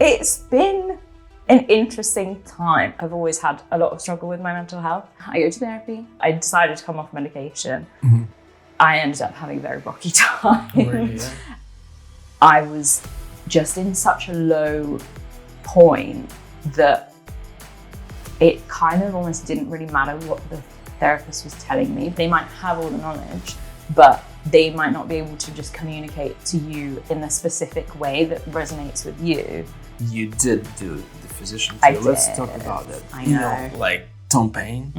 It's been an interesting time. I've always had a lot of struggle with my mental health. I go to therapy. I decided to come off medication. Mm-hmm. I ended up having a very rocky time. Really, yeah. I was just in such a low point that it kind of almost didn't really matter what the therapist was telling me. They might have all the knowledge, but they might not be able to just communicate to you in a specific way that resonates with you. You did do the physician too. I did. Let's talk about that. I know. Like Tom Payne,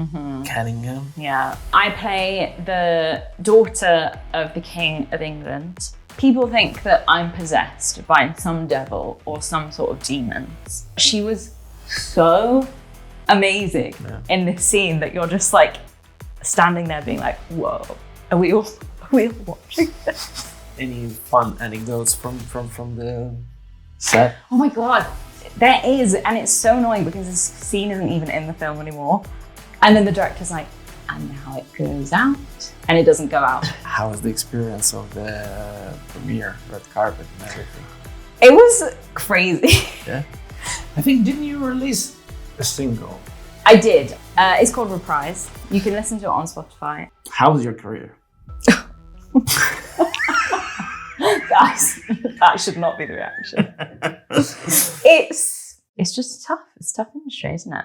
Cunningham. Yeah. I play the daughter of the King of England. People think that I'm possessed by some devil or some sort of demons. She was so amazing in this scene that you're just like standing there being like, whoa, are we all watching this? Any fun anecdotes from the set? Oh my God, there is. And it's so annoying because this scene isn't even in the film anymore. And then the director's like, and now it goes out. And it doesn't go out. How was the experience of the premiere, red carpet and everything? It was crazy. Yeah. I think, didn't you release a single? I did. It's called Reprise. You can listen to it on Spotify. How was your career? That should not be the reaction. It's just tough. It's a tough industry, isn't it?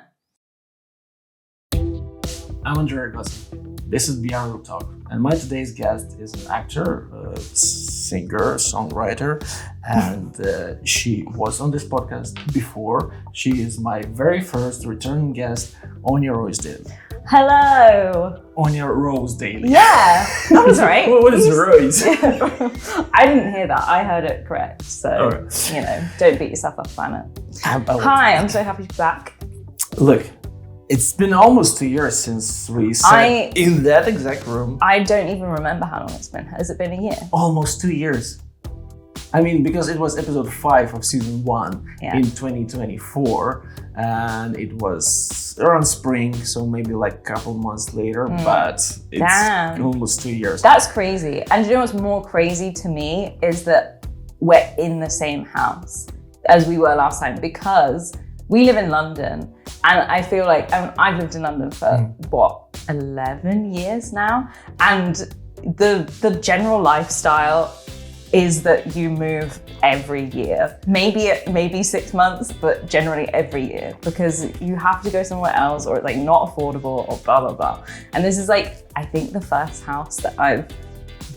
I'm Andrea Gossi. This is Beyond Group Talk, and my today's guest is an actor, singer, songwriter, and she was on this podcast before. She is my very first returning guest, Áine Daly. Hello. Áine Rose Daly. Yeah, that was right. What is Rose? I didn't hear that. I heard it correct. So, don't beat yourself up about it. Hi, I'm so happy to be back. Look, it's been almost 2 years since we sat in that exact room. I don't even remember how long it's been. Has it been a year? Almost 2 years. I mean, because it was episode 5 of season 1 in 2024, and it was around spring, so maybe like a couple months later, but it's almost 2 years. That's crazy. And you know what's more crazy to me is that we're in the same house as we were last time, because we live in London, and I feel like I've lived in London for 11 years now, and the general lifestyle is that you move every year, maybe 6 months, but generally every year, because you have to go somewhere else, or it's like not affordable, or blah blah blah. And this is like, I think, the first house that I've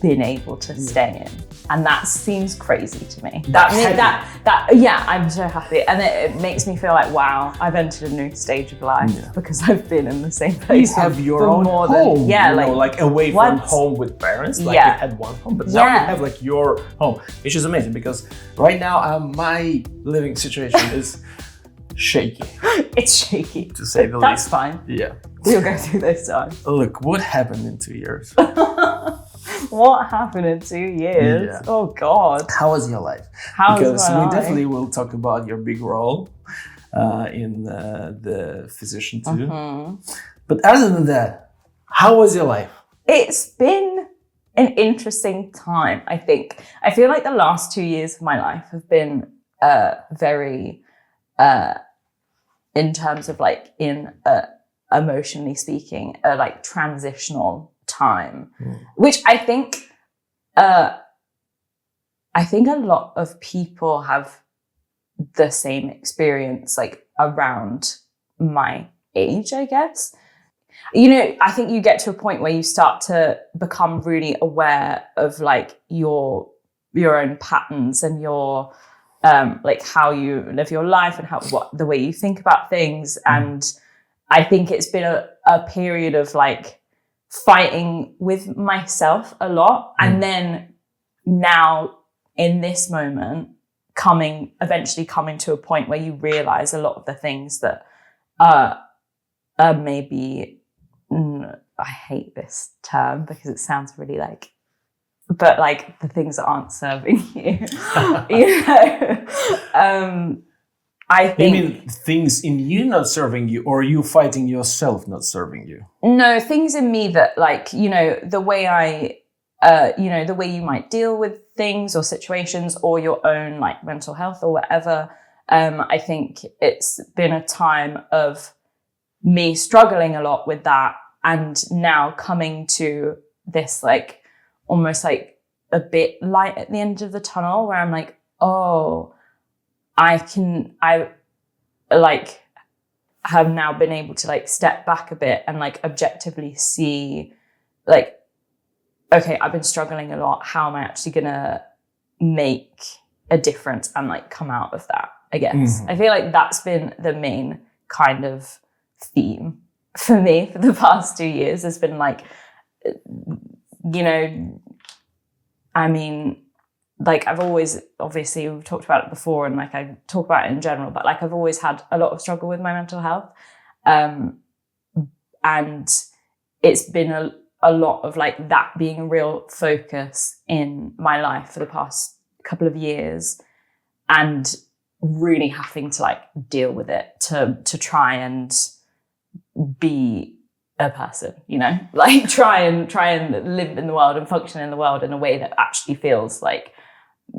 been able to stay in, and that seems crazy to me. I'm so happy, and it makes me feel like, wow, I've entered a new stage of life because I've been in the same place. You have your own home, like away from home with parents. Like you had one home, but now you have like your home, which is amazing, because right now my living situation is shaky. It's shaky, to say the least. That's fine. Yeah, we'll go through those times. Look, what happened in 2 years? What happened in 2 years? Yeah. Oh God. How was your life? Because we definitely will talk about your big role in the physician too. But other than that, how was your life? It's been an interesting time, I think. I feel like the last 2 years of my life have been very, in terms of like emotionally speaking, like transitional time, which I think a lot of people have the same experience, like around my age, I guess. You know, I think you get to a point where you start to become really aware of like your own patterns and your like how you live your life and the way you think about things. And I think it's been a period of like fighting with myself a lot, and then now in this moment eventually coming to a point where you realize a lot of the things that maybe I hate this term because it sounds really like, but like the things that aren't serving you. You know, I think. You mean things in you not serving you, or you fighting yourself not serving you? No, things in me that, like, you know, the way the way you might deal with things or situations, or your own like mental health or whatever, I think it's been a time of me struggling a lot with that, and now coming to this like almost like a bit light at the end of the tunnel where I'm like, oh, I like have now been able to like step back a bit and like objectively see like, okay, I've been struggling a lot. How am I actually gonna make a difference and like come out of that, I guess. I feel like that's been the main kind of theme for me for the past 2 years, has been like, you know, I mean, like I've always, obviously we've talked about it before and like I talk about it in general, but like I've always had a lot of struggle with my mental health. And it's been a lot of like that being a real focus in my life for the past couple of years, and really having to like deal with it to try and be a person, you know, like try and live in the world and function in the world in a way that actually feels like,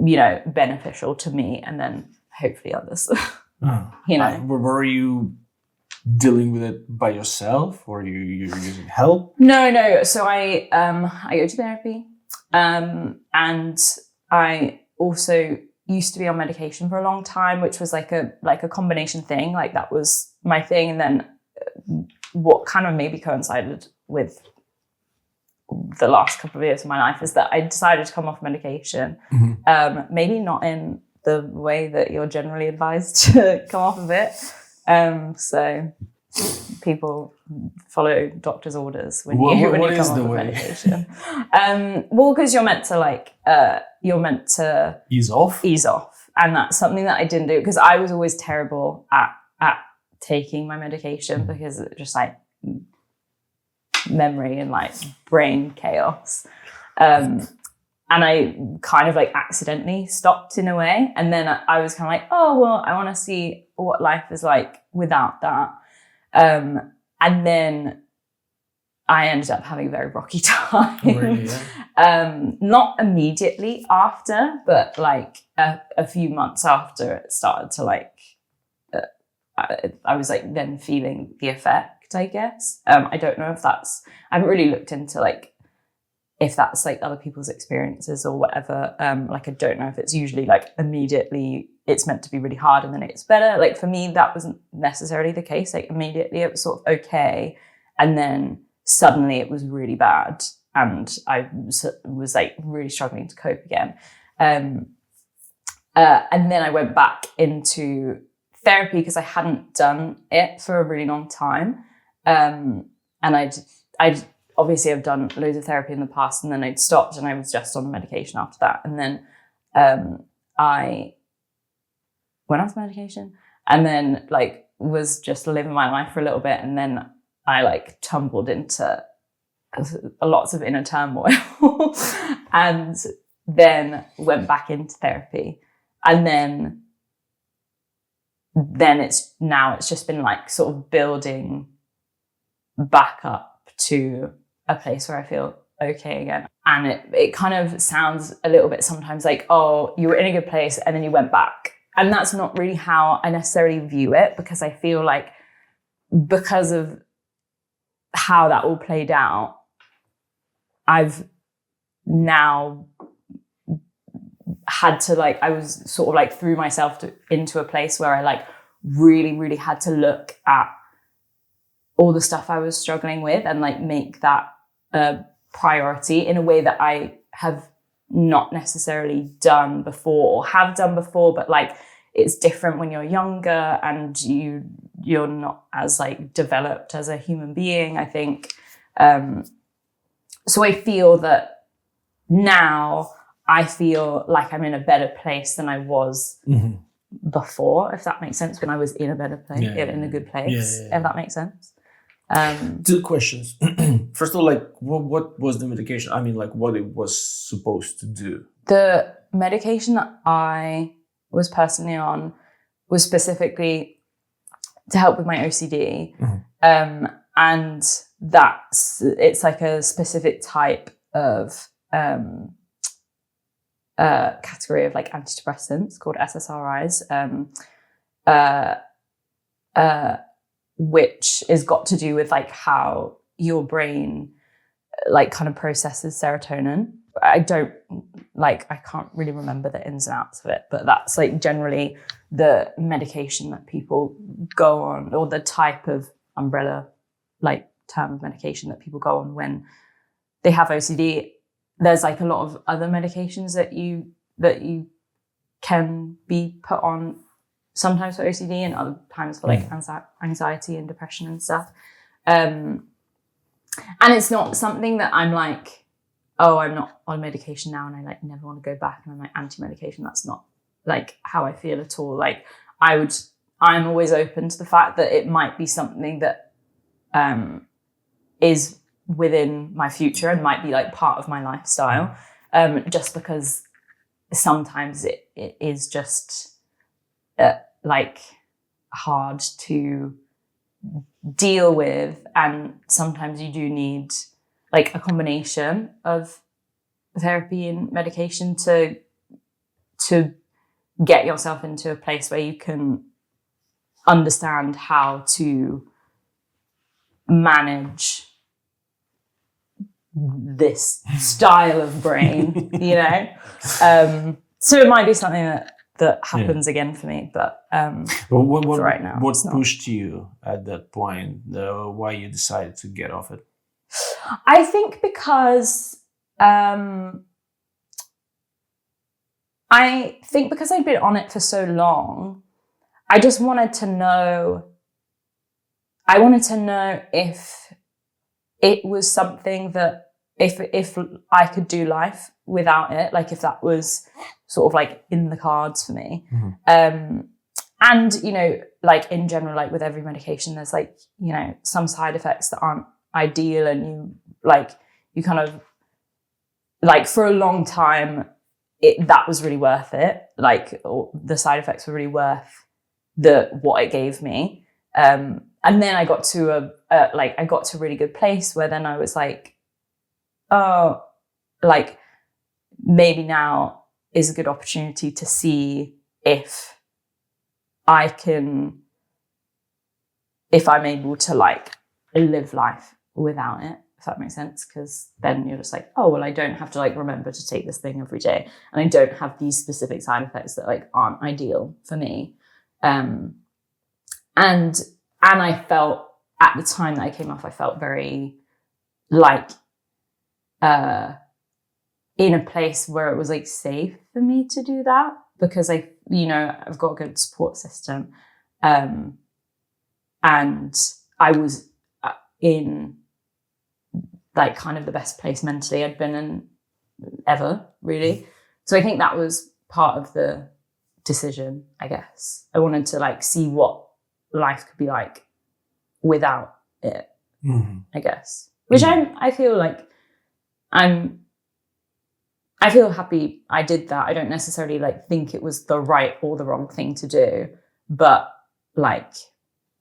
you know, beneficial to me and then hopefully others. You know, were you dealing with it by yourself, or you're using help? No. So I go to therapy, and I also used to be on medication for a long time, which was like a combination thing. Like that was my thing, and then what kind of maybe coincided with the last couple of years of my life is that I decided to come off medication. Maybe not in the way that you're generally advised to come off of it. So people follow doctor's orders when you come off of medication. Well, because you're meant to ease off, and that's something that I didn't do because I was always terrible at taking my medication because it just like memory and like brain chaos. And I kind of like accidentally stopped in a way. And then I was kind of like, oh, well, I want to see what life is like without that. And then I ended up having a very rocky time. Really, yeah. Not immediately after, but like a few months after it started to like, I was like then feeling the effect, I guess. I don't know if I haven't really looked into like, if that's like other people's experiences or whatever. Like, I don't know if it's usually like immediately it's meant to be really hard and then it gets better. Like for me, that wasn't necessarily the case. Like immediately it was sort of okay. And then suddenly it was really bad. And I was like really struggling to cope again. And then I went back into therapy because I hadn't done it for a really long time. And I'd obviously I've done loads of therapy in the past, and then I'd stopped and I was just on medication after that. And then I went off medication and then like was just living my life for a little bit. And then I like tumbled into lots of inner turmoil and then went back into therapy. And then it's just been like sort of building back up to a place where I feel okay again. And it kind of sounds a little bit sometimes like, oh, you were in a good place and then you went back. And that's not really how I necessarily view it, because I feel like because of how that all played out, I've now had to like, I was sort of like threw myself into a place where I like really, really had to look at all the stuff I was struggling with and like make that a priority in a way that I have not necessarily done before or have done before, but like it's different when you're younger and you're not as like developed as a human being, I think. So I feel that now I feel like I'm in a better place than I was before, if that makes sense, when I was in a better place, in a good place, if that makes sense. Two questions. First of all, like what was the medication? I mean, like what it was supposed to do? The medication that I was personally on was specifically to help with my OCD. And it's like a specific type of category of like antidepressants called SSRIs. which is got to do with like how your brain like kind of processes serotonin. I can't really remember the ins and outs of it, but that's like generally the medication that people go on, or the type of umbrella like term of medication that people go on when they have OCD. There's like a lot of other medications that you can be put on sometimes for OCD and other times for like anxiety and depression and stuff. And it's not something that I'm like, oh, I'm not on medication now and I like never want to go back and I'm like anti-medication. That's not like how I feel at all. Like I'm always open to the fact that it might be something that is within my future and might be like part of my lifestyle. Just because sometimes it is just like hard to deal with, and sometimes you do need like a combination of therapy and medication to get yourself into a place where you can understand how to manage this style of brain, you know? So it might be something that happens again for me, but what for right now, what pushed you at that point? Why you decided to get off it? I think because I'd been on it for so long, I just wanted to know. I wanted to know if it was something that if I could do life without it, like if that was sort of like in the cards for me. Mm-hmm. And, you know, like in general, like with every medication, there's like, you know, some side effects that aren't ideal, and you kind of like for a long time, that was really worth it. Like the side effects were really worth what it gave me. And then I got to I got to a really good place where then I was like, oh, like maybe now is a good opportunity to see if I'm able to like live life without it, if that makes sense. Because then you're just like, oh, well, I don't have to like remember to take this thing every day, and I don't have these specific side effects that like aren't ideal for me. And I felt at the time that I came off, I felt very like in a place where it was like safe for me to do that, because I've got a good support system. And I was in like kind of the best place mentally I'd been in ever, really. So I think that was part of the decision, I guess. I wanted to like see what life could be like without it, I guess. Which I feel like I feel happy I did that. I don't necessarily like think it was the right or the wrong thing to do, but like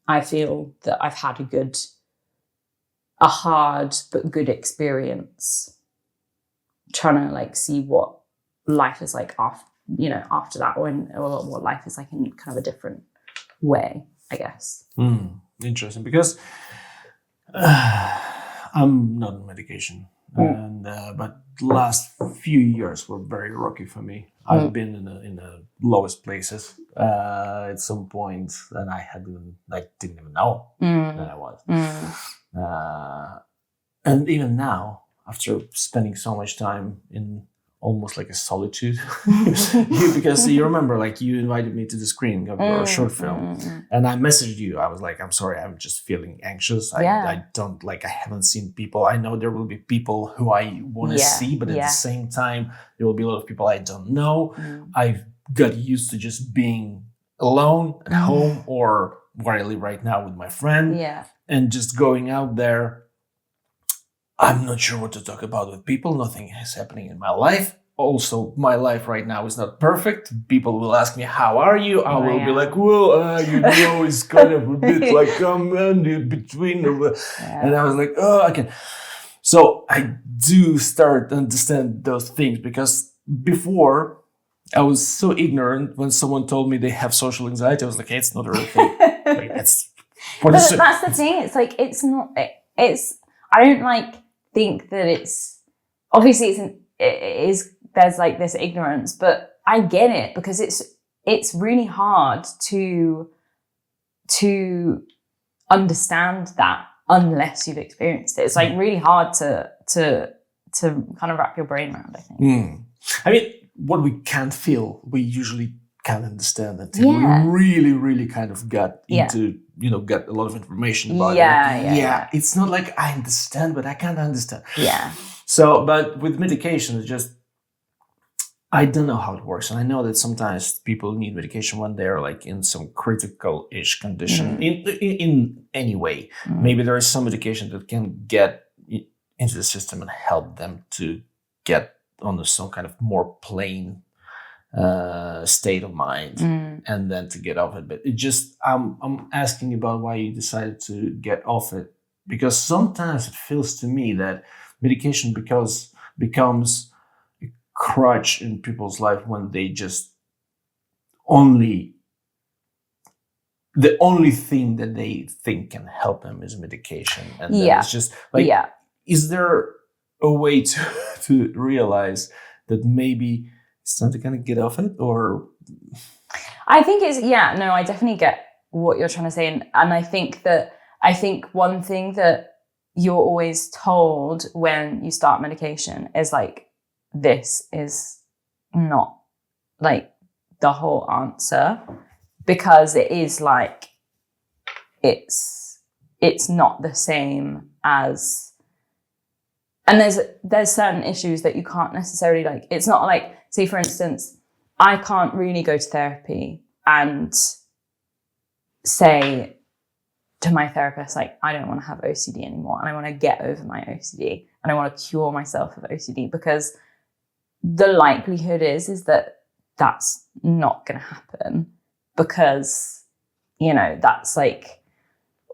I feel that I've had a hard but good experience trying to like see what life is like after that, or what life is like in kind of a different way, I guess. Interesting, because I'm not on medication, and but the last few years were very rocky for me. I've been in the lowest places at some point, and I didn't even know that I was. And even now, after spending so much time in almost like a solitude, because you remember, like you invited me to the screening of your short film, and I messaged you. I was like, I'm sorry, I'm just feeling anxious. I don't like, I haven't seen people. I know there will be people who I want to see, but at the same time, there will be a lot of people I don't know. I've got used to just being alone at home, or where I live right now with my friend, and just going out there. I'm not sure what to talk about with people. Nothing is happening in my life. Also, my life right now is not perfect. People will ask me, how are you? I will be like, well, it's kind of a bit like I'm in between. And I was like, oh, I can. So I do start to understand those things, because before I was so ignorant when someone told me they have social anxiety. I was like, hey, it's not a real thing. Like, that's that's the thing. It's like, it's not, it's, I don't like think that it's, obviously it is, there's like this ignorance, but I get it because it's really hard to understand that unless you've experienced it. It's like really hard to kind of wrap your brain around, I think. I mean, what we can't feel, we usually can't understand until we really, really kind of got into, get a lot of information about it. Yeah. It's not like I understand, but I can't understand. Yeah. So, but with medication, it's just, I don't know how it works. And I know that sometimes people need medication when they're like in some critical-ish condition in any way. Maybe there is some medication that can get into the system and help them to get on some kind of more plain state of mind and then to get off it. But it just, I'm asking about why you decided to get off it, because sometimes it feels to me that medication becomes a crutch in people's life when they just the only thing that they think can help them is medication. And then it's just like, is there a way to realize that maybe it's time to kind of get off it? Or I think I definitely get what you're trying to say. And I think one thing that you're always told when you start medication is like, this is not like the whole answer, because it is like, it's not the same as, and there's certain issues that you can't necessarily like, it's not like, say for instance, I can't really go to therapy and say to my therapist, like, I don't want to have OCD anymore and I want to get over my OCD and I want to cure myself of OCD, because the likelihood is that that's not going to happen, because, that's like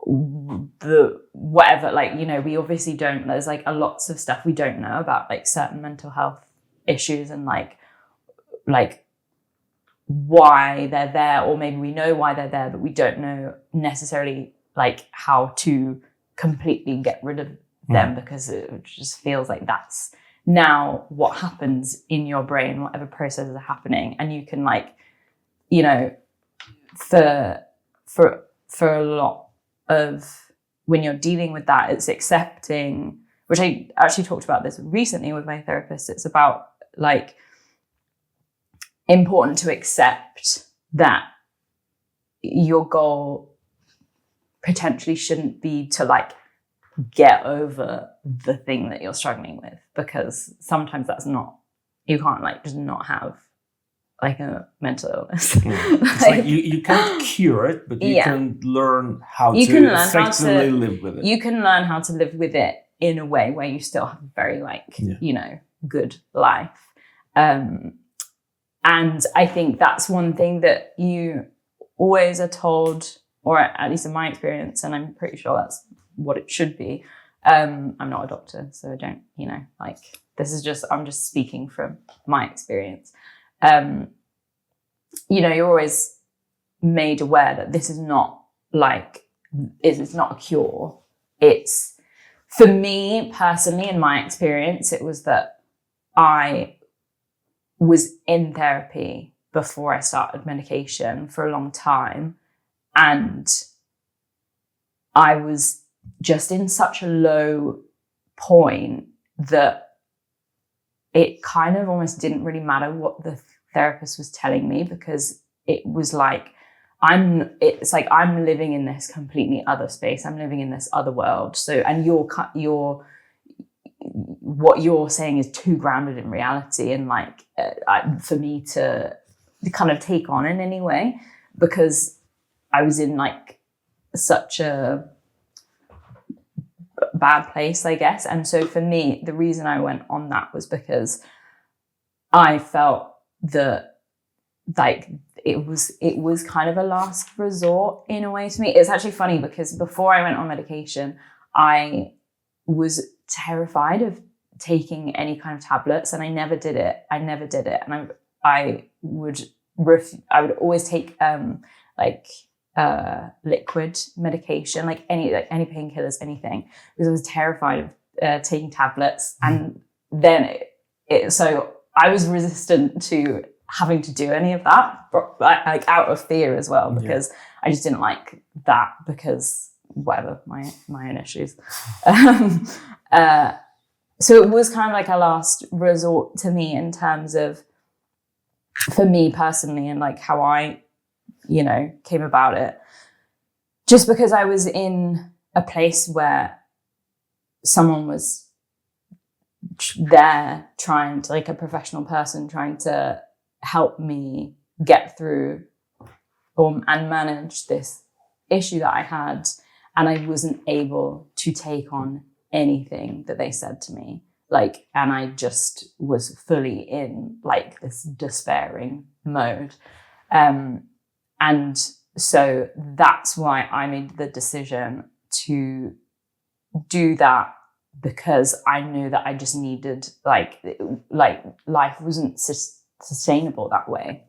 the whatever, like, we obviously don't, there's like lots of stuff we don't know about like certain mental health issues and like why they're there, or maybe we know why they're there, but we don't know necessarily like how to completely get rid of them, because it just feels like that's now what happens in your brain, whatever processes are happening. And you can like, for a lot of when you're dealing with that, it's accepting, which I actually talked about this recently with my therapist. It's about like important to accept that your goal potentially shouldn't be to like get over the thing that you're struggling with, because sometimes that's not, you can't like just not have like a mental illness. It's like you can't cure it, but you can learn how to effectively live with it. You can learn how to live with it in a way where you still have a very like, good life. And I think that's one thing that you always are told, or at least in my experience, and I'm pretty sure that's what it should be. I'm not a doctor, so I don't, like, this is just, I'm just speaking from my experience. You're always made aware that this is not like, it's not a cure. It's, for me personally, in my experience, it was that I was in therapy before I started medication for a long time. And I was just in such a low point that it kind of almost didn't really matter what the therapist was telling me, because it was like, it's like I'm living in this completely other space. I'm living in this other world. So, and what you're saying is too grounded in reality, and like for me to kind of take on in any way, because I was in like such a bad place, I guess. And so for me, the reason I went on that was because I felt that like it was kind of a last resort in a way to me. It's actually funny because before I went on medication, I was terrified of taking any kind of tablets, and I never did it. And I would always take liquid medication, like any painkillers, anything, because I was terrified of taking tablets. And then so I was resistant to having to do any of that, like out of fear as well, because I just didn't like that, because whatever, my own issues. So it was kind of like a last resort to me in terms of, for me personally, and like how I, came about it, just because I was in a place where someone was there trying to, like a professional person trying to help me get through and manage this issue that I had, and I wasn't able to take on anything that they said to me, and I just was fully in like this despairing mode. And so that's why I made the decision to do that, because I knew that I just needed, like life wasn't sustainable that way,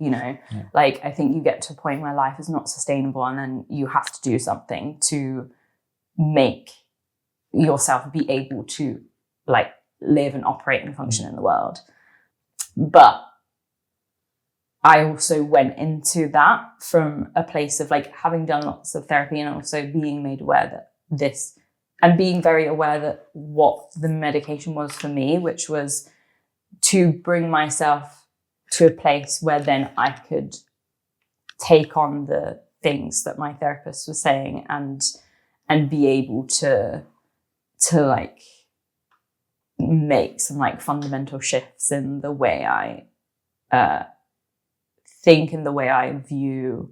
Like, I think you get to a point where life is not sustainable, and then you have to do something to make yourself be able to like live and operate and function in the world. But I also went into that from a place of like having done lots of therapy, and also being made aware that this, and being very aware that what the medication was for me, which was to bring myself to a place where then I could take on the things that my therapist was saying, and be able to like make some like fundamental shifts in the way I think, and the way I view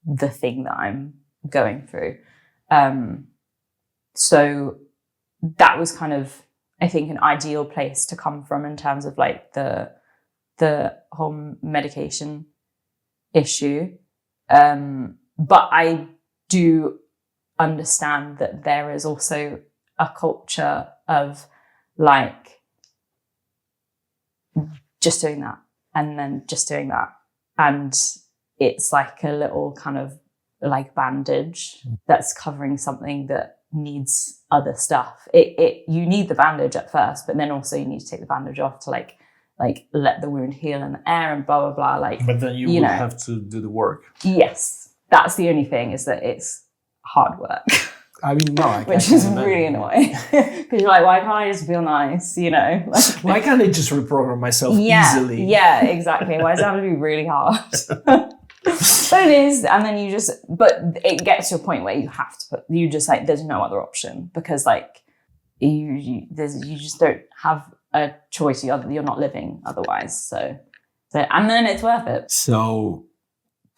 the thing that I'm going through. So that was kind of, I think, an ideal place to come from in terms of like the whole medication issue. But I do understand that there is also a culture of like just doing that, and then just doing that. And it's like a little kind of like bandage that's covering something that needs other stuff. You need the bandage at first, but then also you need to take the bandage off to like let the wound heal in the air and blah, blah, blah. Like, but then you would have to do the work. Yes. That's the only thing, is that it's hard work. I mean, no, I which is really annoying. Because you're like, why can't I just feel nice, Like, why can't I just reprogram myself easily? Yeah, exactly. Why does it have to be really hard? But it is, and then but it gets to a point where you have to there's no other option, because like you just don't have a choice. You're not living otherwise. So and then it's worth it. So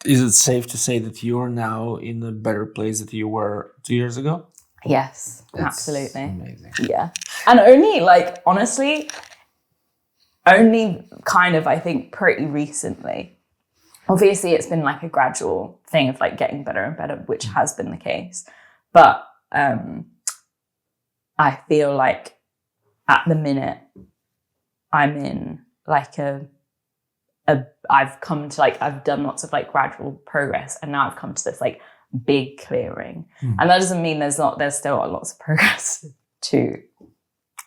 is it safe to say that you're now in a better place than you were 2 years ago? Yes, That's absolutely. Amazing. Yeah. And only honestly, only kind of, I think, pretty recently. Obviously, it's been like a gradual thing of like getting better and better, which has been the case. But I feel like at the minute I'm in like I've come to like, I've done lots of like gradual progress, and now I've come to this like big clearing. And that doesn't mean there's still lots of progress to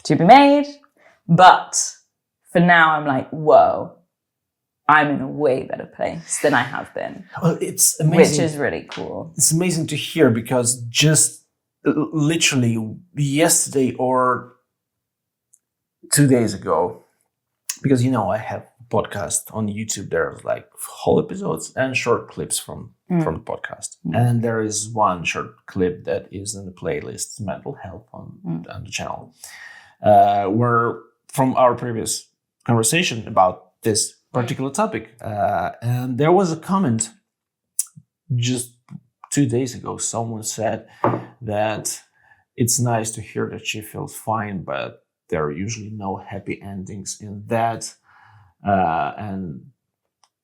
be made. But for now, I'm like, whoa, I'm in a way better place than I have been. Well, it's amazing. Which is really cool. It's amazing to hear, because just literally yesterday or 2 days ago, because I have a podcast on YouTube. There's like whole episodes and short clips from the podcast. And there is one short clip that is in the playlist Mental Health on the channel, where from our previous conversation about this particular topic. And there was a comment just 2 days ago. Someone said that it's nice to hear that she feels fine, but there are usually no happy endings in that, and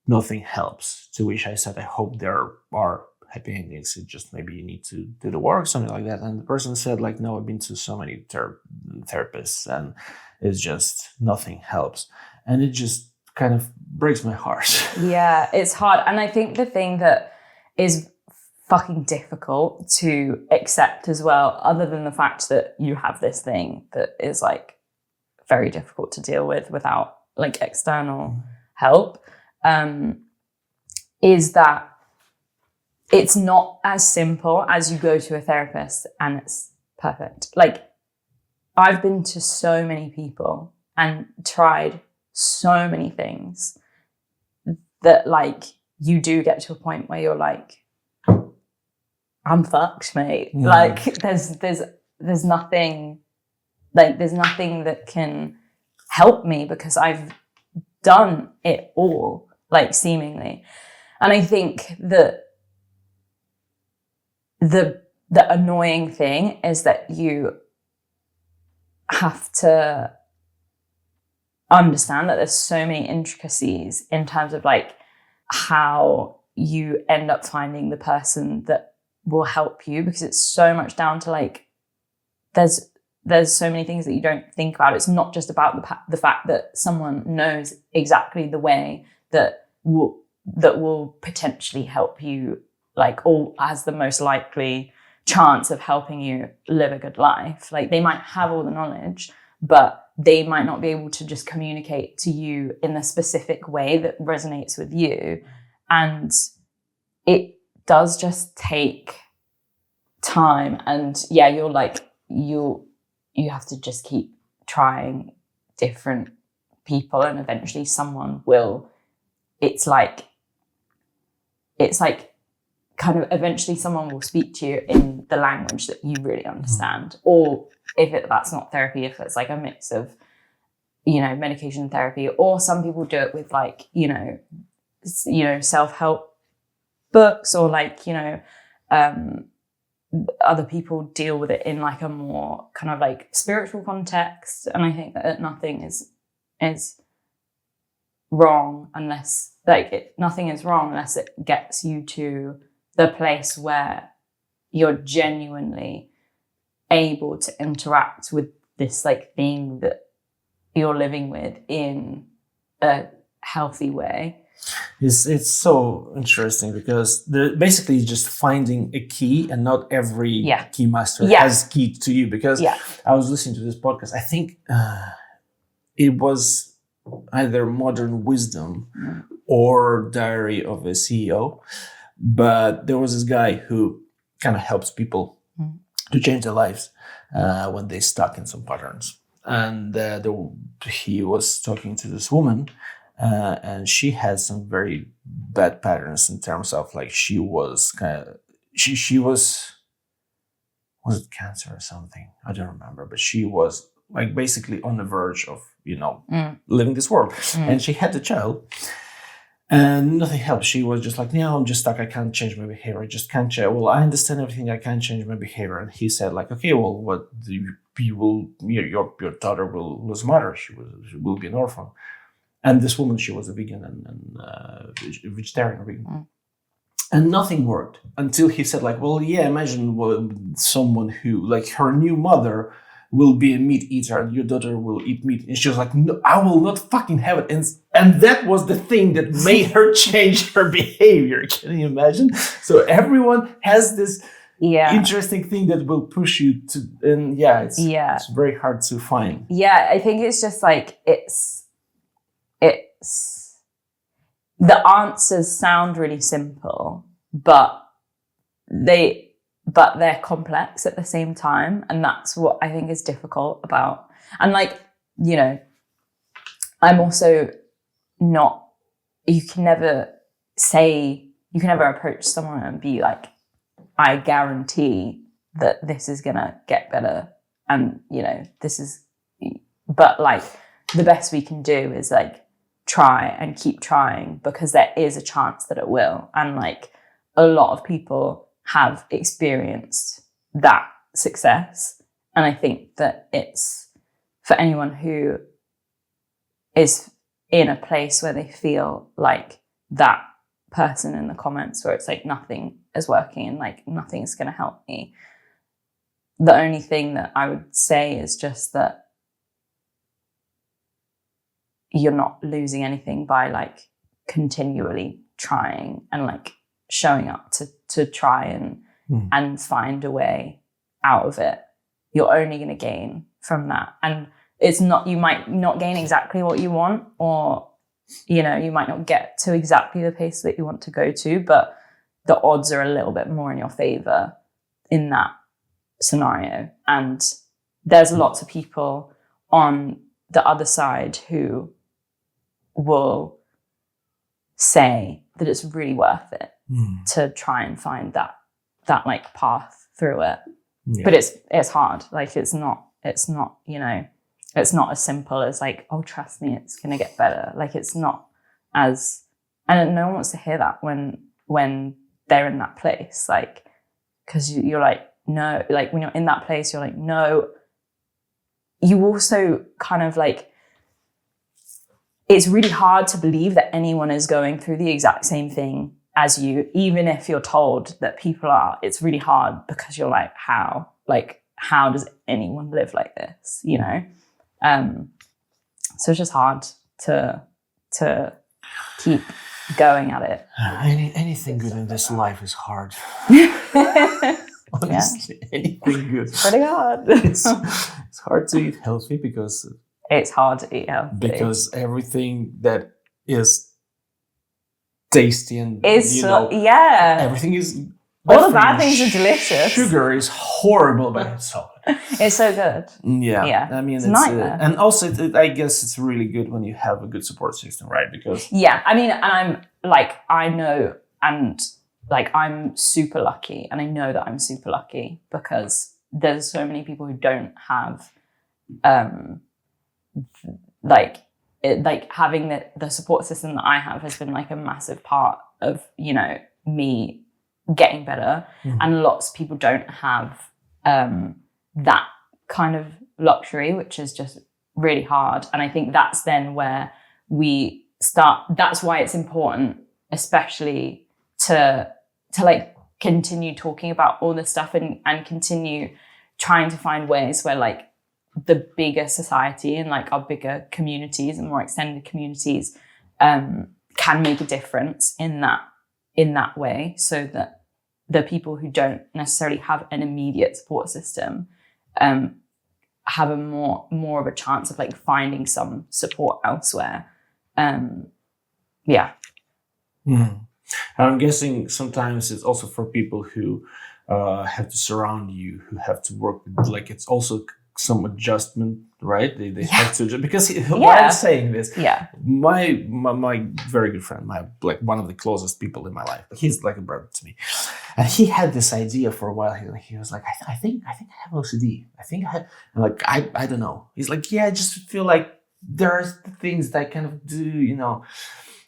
nothing helps. To which I said, I hope there are happy endings. It just maybe you need to do the work, something like that. And the person said, like, no, I've been to so many therapists, and it's just nothing helps. And it just kind of breaks my heart. Yeah, it's hard. And I think the thing that is fucking difficult to accept as well, other than the fact that you have this thing that is like very difficult to deal with without like external help, is that it's not as simple as you go to a therapist and it's perfect. Like, I've been to so many people and tried so many things that like you do get to a point where you're like, I'm fucked, mate. Yeah. Like there's nothing, like there's nothing that can help me because I've done it all, like seemingly. And I think that the annoying thing is that you have to understand that there's so many intricacies in terms of like how you end up finding the person that will help you, because it's so much down to like there's so many things that you don't think about. It's not just about the fact that someone knows exactly the way that will potentially help you, like, or has the most likely chance of helping you live a good life. Like, they might have all the knowledge, but they might not be able to just communicate to you in the specific way that resonates with you. And it does just take time. And yeah, you're like, you have to just keep trying different people, and eventually someone will, it's like kind of eventually someone will speak to you in the language that you really understand. Or if that's not therapy, if it's like a mix of, you know, medication therapy, or some people do it with like, you know, self-help books, or like, you know, other people deal with it in like a more kind of like spiritual context. And I think that nothing is wrong unless nothing is wrong unless it gets you to the place where you're genuinely able to interact with this like thing that you're living with in a healthy way. It's so interesting because they're basically just finding a key, and not every key master has key to you. Because I was listening to this podcast, I think it was either Modern Wisdom or Diary of a CEO, but there was this guy who kind of helps people to change their lives when they're stuck in some patterns. And he was talking to this woman, and she had some very bad patterns in terms of like she was it cancer or something? I don't remember, but she was like basically on the verge of, you know, leaving this world. And she had a child, and nothing helped. She was just like, no, I'm just stuck. I can't change my behavior. I just can't change. Well, I understand everything. I can't change my behavior. And he said like, okay, well, what your daughter will lose mother. She will be an orphan. And this woman, she was a vegan and vegetarian vegan. And nothing worked until he said like, well, yeah, imagine someone who like her new mother will be a meat eater and your daughter will eat meat. And she was like, no, I will not fucking have it. And that was the thing that made her change her behavior. Can you imagine? So everyone has this interesting thing that will push you to, and it's very hard to find. Yeah, I think it's just like, it's the answers sound really simple, but they're complex at the same time. And that's what I think is difficult about. And like, you know, I'm also not, you can never approach someone and be like, I guarantee that this is gonna get better. And, you know, but like the best we can do is like try and keep trying, because there is a chance that it will. And like a lot of people have experienced that success. And I think that it's for anyone who is in a place where they feel like that person in the comments where it's like nothing is working and like nothing's going to help me. The only thing that I would say is just that you're not losing anything by like continually trying and like showing up to try and find a way out of it. You're only going to gain from that. And it's not, you might not gain exactly what you want, or, you know, you might not get to exactly the pace that you want to go to, but the odds are a little bit more in your favor in that scenario. And there's lots of people on the other side who will say that it's really worth it to try and find that like path through it. Yeah. But it's hard. Like it's not, you know, it's not as simple as like, oh, trust me, it's going to get better. Like it's not as, and no one wants to hear that when they're in that place. Like, cause you're like, no, like when you're in that place, you're like, no. You also kind of like, it's really hard to believe that anyone is going through the exact same thing as you, even if you're told that people are. It's really hard because you're like, how does anyone live like this, you know? So it's just hard to keep going at it. Anything good in this life is hard. Honestly, anything good. It's pretty hard. It's hard to eat healthy because it's hard to eat healthy. Because everything that is tasty and everything is all the bad things are delicious. Sugar is horrible by itself. It's so good. Yeah. I mean, it's and also I guess it's really good when you have a good support system, right? Because I mean, and I'm like, I know, and like I'm super lucky, and I know that I'm super lucky because there's so many people who don't have having the support system that I have has been like a massive part of, you know, me getting better. And lots of people don't have that kind of luxury, which is just really hard. And I think that's then where we start. That's why it's important, especially to like continue talking about all this stuff and continue trying to find ways where like the bigger society and like our bigger communities and more extended communities can make a difference in that way, so that the people who don't necessarily have an immediate support system have a more of a chance of like finding some support elsewhere. I'm guessing sometimes it's also for people who have to surround you, who have to work with, like, it's also some adjustment, right? They have to, because why I'm saying this, my very good friend, one of the closest people in my life, he's like a brother to me, and he had this idea for a while. He was like, I think I have OCD. I don't know. He's like, I just feel like there's things that I kind of do, you know.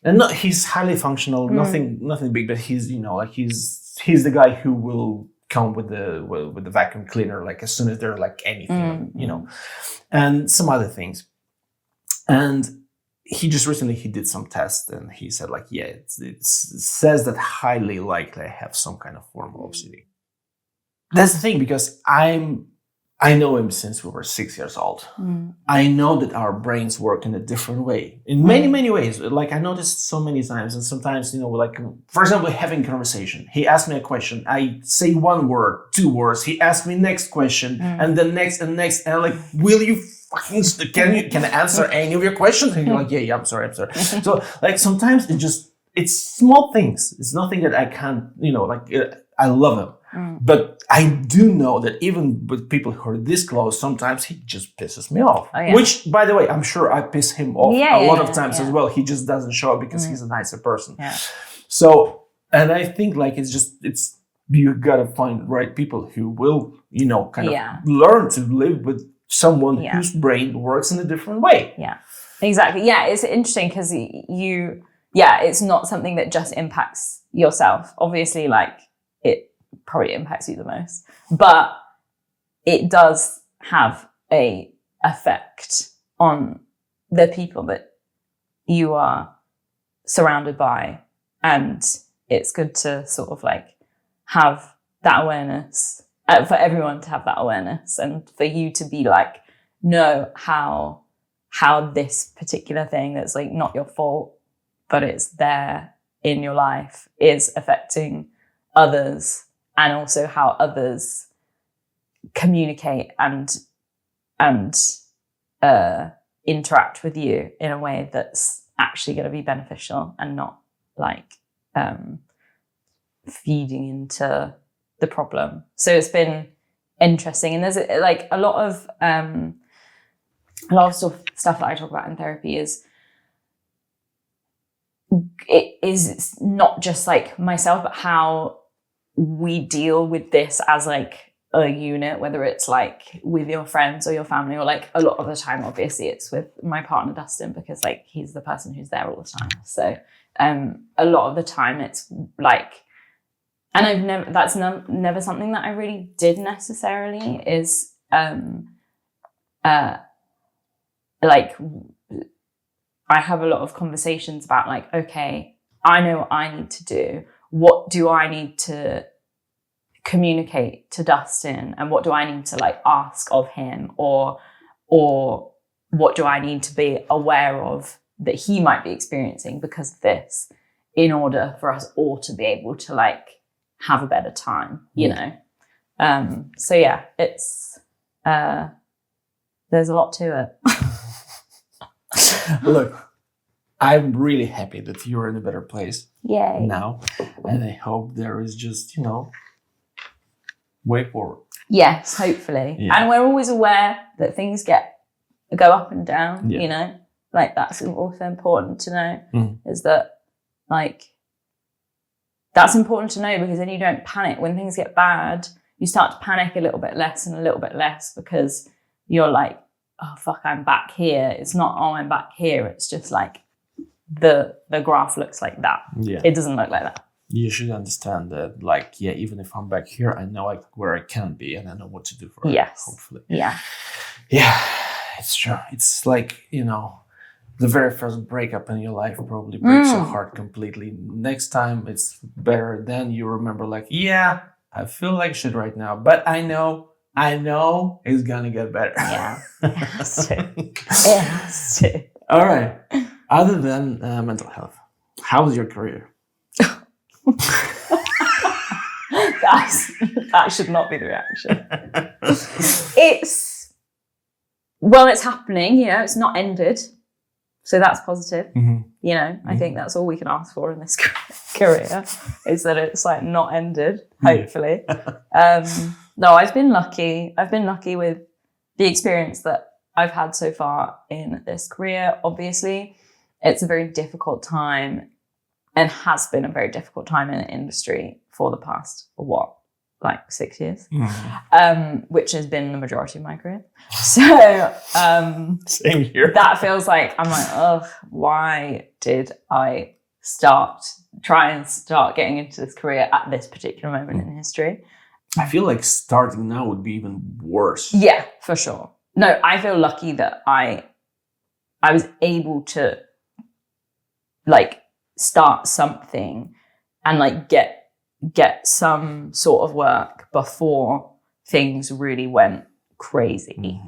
And he's highly functional, nothing big, but he's, you know, like he's the guy who will come with the vacuum cleaner, like as soon as there's like anything, you know, and some other things. And he just recently he did some tests, and he said like, it says that highly likely I have some kind of form of OCD. That's the thing, because I know him since we were 6 years old. I know that our brains work in a different way, in many, many ways. Like I noticed so many times, and sometimes, you know, like, for example, having a conversation. He asked me a question. I say one word, 2 words. He asked me next question, and then next, and I'm like, will you fucking, can I answer any of your questions? And you're like, I'm sorry. So like sometimes it's small things. It's nothing that I can't, you know, like I love him. But I do know that even with people who are this close, sometimes he just pisses me off. Which, by the way, I'm sure I piss him off a lot of times as well. He just doesn't show up because he's a nicer person. So, and I think like it's you gotta find the right people who will, you know, kind of learn to live with someone whose brain works in a different way. Yeah, exactly. Yeah, it's interesting because it's not something that just impacts yourself. Obviously, like it probably impacts you the most, but it does have a effect on the people that you are surrounded by, and it's good to sort of like have that awareness, for everyone to have that awareness, and for you to be like, know how how this particular thing that's like not your fault, but it's there in your life, is affecting others, and also how others communicate and interact with you in a way that's actually going to be beneficial and not like feeding into the problem. So it's been interesting, and there's like a lot of stuff that I talk about in therapy is it's not just like myself, but how we deal with this as like a unit, whether it's like with your friends or your family, or like a lot of the time obviously it's with my partner Dustin, because like he's the person who's there all the time. So a lot of the time it's like, and I've never, that's never something that I really did necessarily, is like I have a lot of conversations about like, okay, I know what I need to do. What do I need to communicate to Dustin, and what do I need to like ask of him, or what do I need to be aware of that he might be experiencing because of this, in order for us all to be able to like have a better time, you know? So yeah, it's there's a lot to it. Look, I'm really happy that you're in a better place. Yay. Now, and I hope there is just, way forward. Yes, hopefully. Yeah. And we're always aware that things go up and down, like that's also important to know, is that like, that's important to know, because then you don't panic. When things get bad, you start to panic a little bit less and a little bit less, because you're like, oh fuck, I'm back here. It's not, oh, I'm back here. It's just like the graph looks like that. Yeah. It doesn't look like that. You should understand that, like, yeah, even if I'm back here, I know like where I can be, and I know what to do for it, hopefully. Yeah. Yeah, it's true. It's like, the very first breakup in your life probably breaks your heart completely. Next time it's better. Then you remember like, yeah, I feel like shit right now, but I know it's gonna get better. Yeah, it has to. It has to. All right. Other than mental health, how was your career? That should not be the reaction. It's happening, it's not ended. So that's positive. Mm-hmm. I think that's all we can ask for in this career, is that it's like not ended, hopefully. No, I've been lucky. I've been lucky with the experience that I've had so far in this career. Obviously, it's a very difficult time, and has been a very difficult time in the industry for the past, 6 years, which has been the majority of my career. So same here. That feels like, I'm like, oh, why did I try and start getting into this career at this particular moment in history? I feel like starting now would be even worse. Yeah, for sure. No, I feel lucky that I was able to like start something and like get some sort of work before things really went crazy.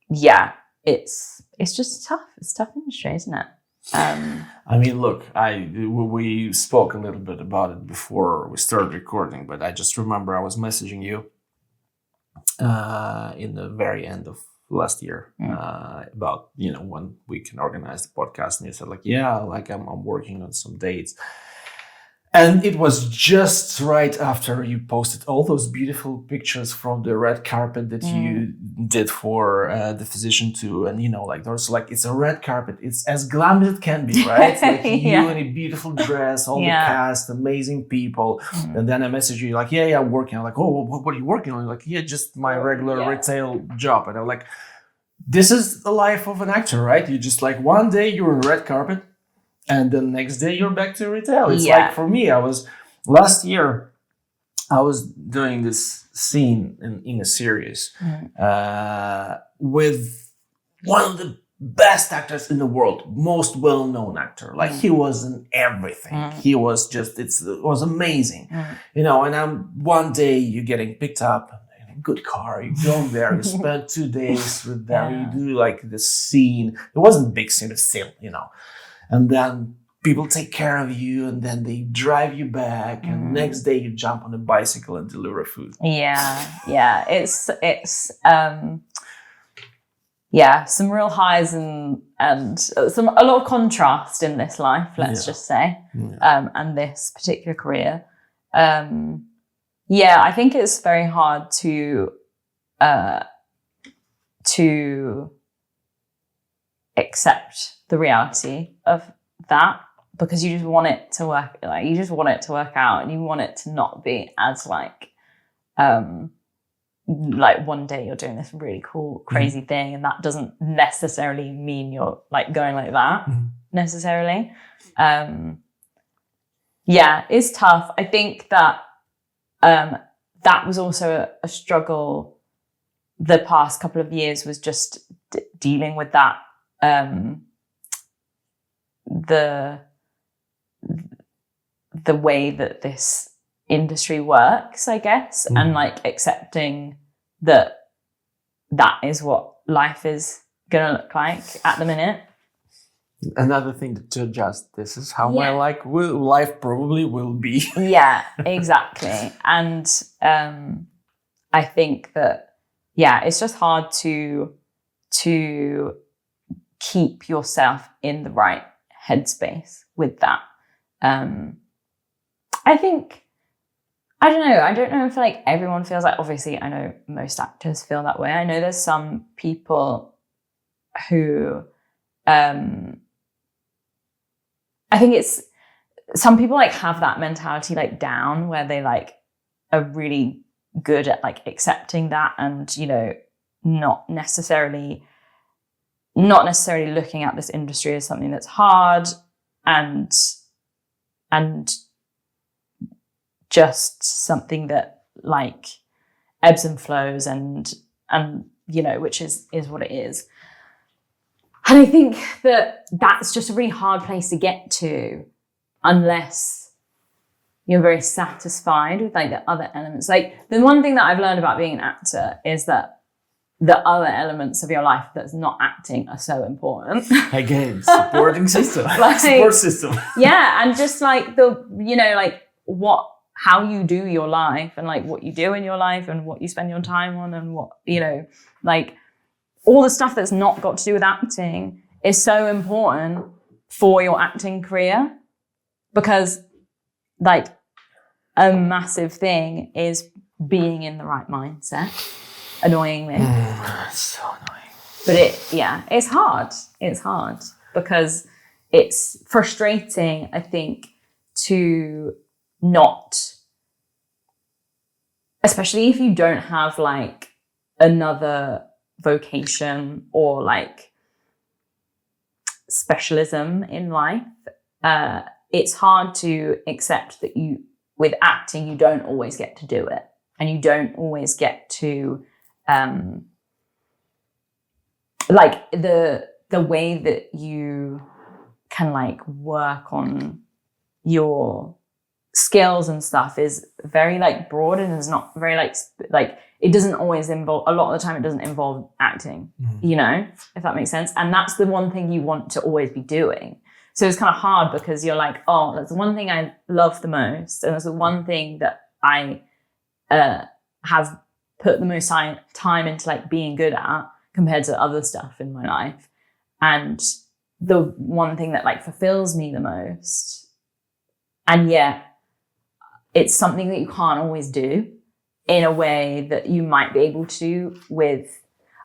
Yeah, it's just tough. It's a tough industry, isn't it? I mean, look, we spoke a little bit about it before we started recording, but I just remember I was messaging you in the very end of last year about when we can organize the podcast, and you said like, yeah, like I'm working on some dates. And it was just right after you posted all those beautiful pictures from the red carpet that you did for the physician too. And, there's like, it's a red carpet. It's as glam as it can be, right? It's like you in a beautiful dress, all the cast, amazing people. And then I messaged you like, yeah, I'm working. I'm like, oh, what are you working on? You're like, yeah, just my regular retail job. And I'm like, this is the life of an actor, right? You just like one day you're on the red carpet, and the next day you're back to retail. It's like for me, last year, I was doing this scene in a series with one of the best actors in the world, most well-known actor. Like he was in everything. He was just, it was amazing. And one day you're getting picked up, good car. You go there, you spend 2 days with them, you do like the scene. It wasn't a big scene, but still, and then people take care of you, and then they drive you back, and next day you jump on a bicycle and deliver food. Yeah. It's some real highs and a lot of contrast in this life, let's just say, and this particular career. I think it's very hard to accept the reality of that, because you just want it to work. Like, you just want it to work out, and you want it to not be as like one day you're doing this really cool, crazy thing, and that doesn't necessarily mean you're like going like that necessarily. It's tough. I think that that was also a struggle the past couple of years, was just dealing with that, the way that this industry works, I guess, and like accepting that is what life is gonna look like at the minute. Another thing to adjust. This is how my life probably will be. Yeah, exactly. And I think that it's just hard to keep yourself in the right headspace with that. I think, I don't know if like everyone feels like, obviously I know most actors feel that way. I know there's some people who, I think it's, some people like have that mentality like down, where they like are really good at like accepting that, and, not necessarily looking at this industry as something that's hard and just something that like ebbs and flows, and which is what it is. And I think that that's just a really hard place to get to, unless you're very satisfied with like the other elements. Like, the one thing that I've learned about being an actor is that the other elements of your life that's not acting are so important. Again, supporting system. Support system. Yeah, and just like how you do your life, and like what you do in your life, and what you spend your time on, and what, like all the stuff that's not got to do with acting is so important for your acting career, because like a massive thing is being in the right mindset, annoyingly. It's so annoying. But it's hard. It's hard because it's frustrating, I think, to not, especially if you don't have like another vocation or like specialism in life. It's hard to accept that with acting, you don't always get to do it, and you don't always get to like the way that you can like work on your skills and stuff is very like broad, and is not very like it doesn't always involve, a lot of the time it doesn't involve acting, if that makes sense. And that's the one thing you want to always be doing. So it's kind of hard, because you're like, oh, that's the one thing I love the most, and that's the one thing that I have put the most time into like being good at compared to other stuff in my life, and the one thing that like fulfills me the most. And yet it's something that you can't always do in a way that you might be able to with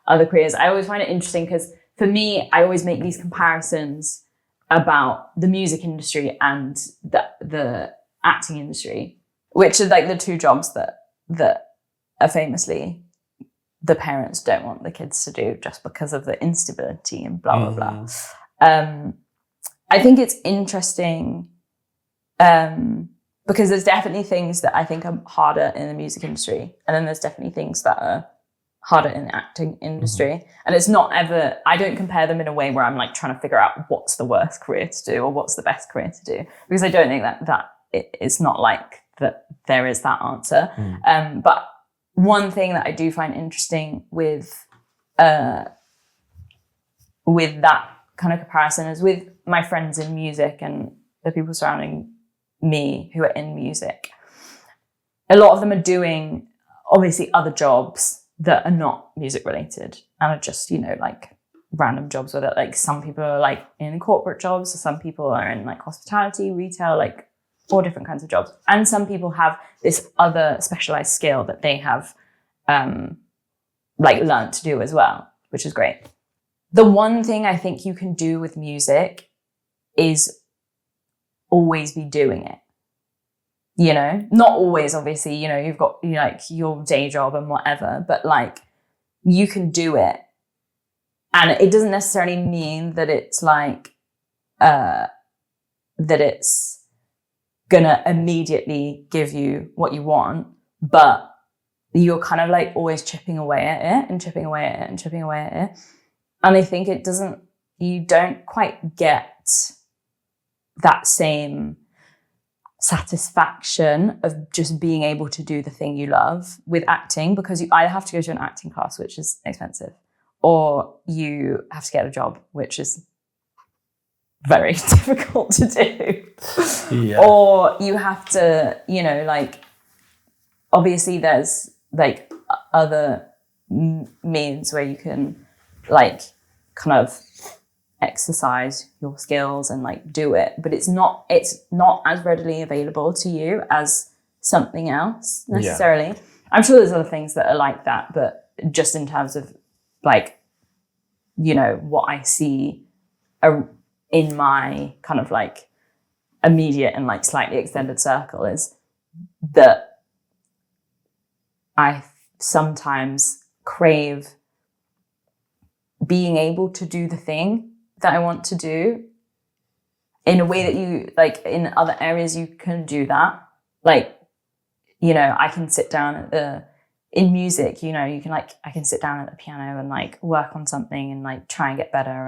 other careers. I always find it interesting, because for me, I always make these comparisons about the music industry and the acting industry, which are like the two jobs that are famously the parents don't want the kids to do, just because of the instability and blah, blah, blah. I think it's interesting because there's definitely things that I think are harder in the music industry, and then there's definitely things that are harder in the acting industry. And it's not ever, I don't compare them in a way where I'm like trying to figure out what's the worst career to do or what's the best career to do, because I don't think that it's not like that there is that answer. But one thing that I do find interesting with that kind of comparison is with my friends in music and the people surrounding me who are in music. A lot of them are doing obviously other jobs that are not music related and are just, you know, like random jobs with it. Like some people are like in corporate jobs, so some people are in like hospitality, retail, like all different kinds of jobs. And some people have this other specialized skill that they have like learned to do as well, which is great. The one thing I think you can do with music is always be doing it. You know, not always, obviously, you know, you've got like your day job and whatever, but like you can do it. And it doesn't necessarily mean that it's like, that it's gonna immediately give you what you want, but you're kind of like always chipping away at it and chipping away at it and chipping away at it. And I think you don't quite get that same satisfaction of just being able to do the thing you love with acting, because you either have to go to an acting class, which is expensive, or you have to get a job, which is very difficult to do. Yeah. Or you have to, you know, like, obviously there's like other means where you can like kind of exercise your skills and like do it, but it's not as readily available to you as something else necessarily. Yeah. I'm sure there's other things that are like that, but just in terms of like, you know, what I see in my kind of like immediate and like slightly extended circle is that I sometimes crave being able to do the thing that I want to do in a way that you, like in other areas you can do that. Like, you know, I can sit down in music, you know, you can like, I can sit down at the piano and like work on something and like try and get better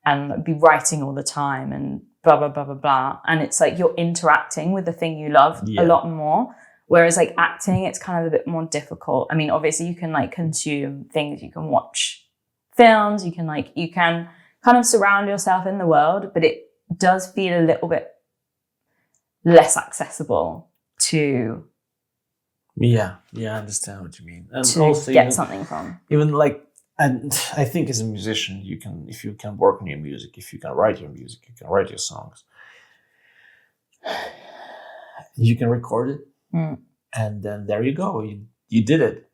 and be writing all the time and blah, blah, blah, blah, blah. And it's like you're interacting with the thing you love a lot more. Whereas like acting, it's kind of a bit more difficult. I mean, obviously you can like consume things, you can watch films, you can kind of surround yourself in the world, but it does feel a little bit less accessible to I understand what you mean. And to also get something from. Even like, and I think as a musician, if you can work on your music, if you can write your music, you can write your songs, you can record it, and then there you go, you did it.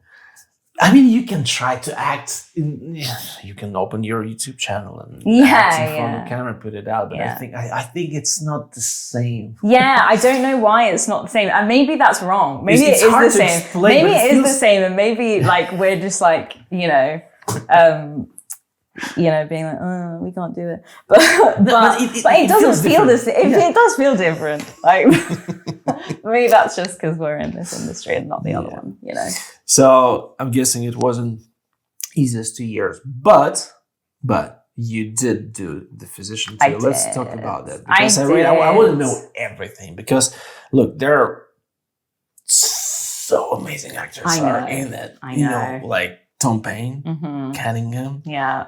I mean, you can try to act you can open your YouTube channel and act in front of the camera and put it out. But I think it's not the same. Yeah, I don't know why it's not the same. And maybe that's wrong. Maybe it is the same. Explain, maybe it is the same. And maybe like we're just like, you know, being like, oh, we can't do it. But it doesn't feel the same. It does feel different. Like maybe that's just because we're in this industry and not the other one, you know. So I'm guessing it wasn't easiest 2 years, but you did do the physician too. Let's talk about that, because I want to know everything, because look, there are so amazing actors are in it. You know, like Tom Payne, Cunningham. Yeah.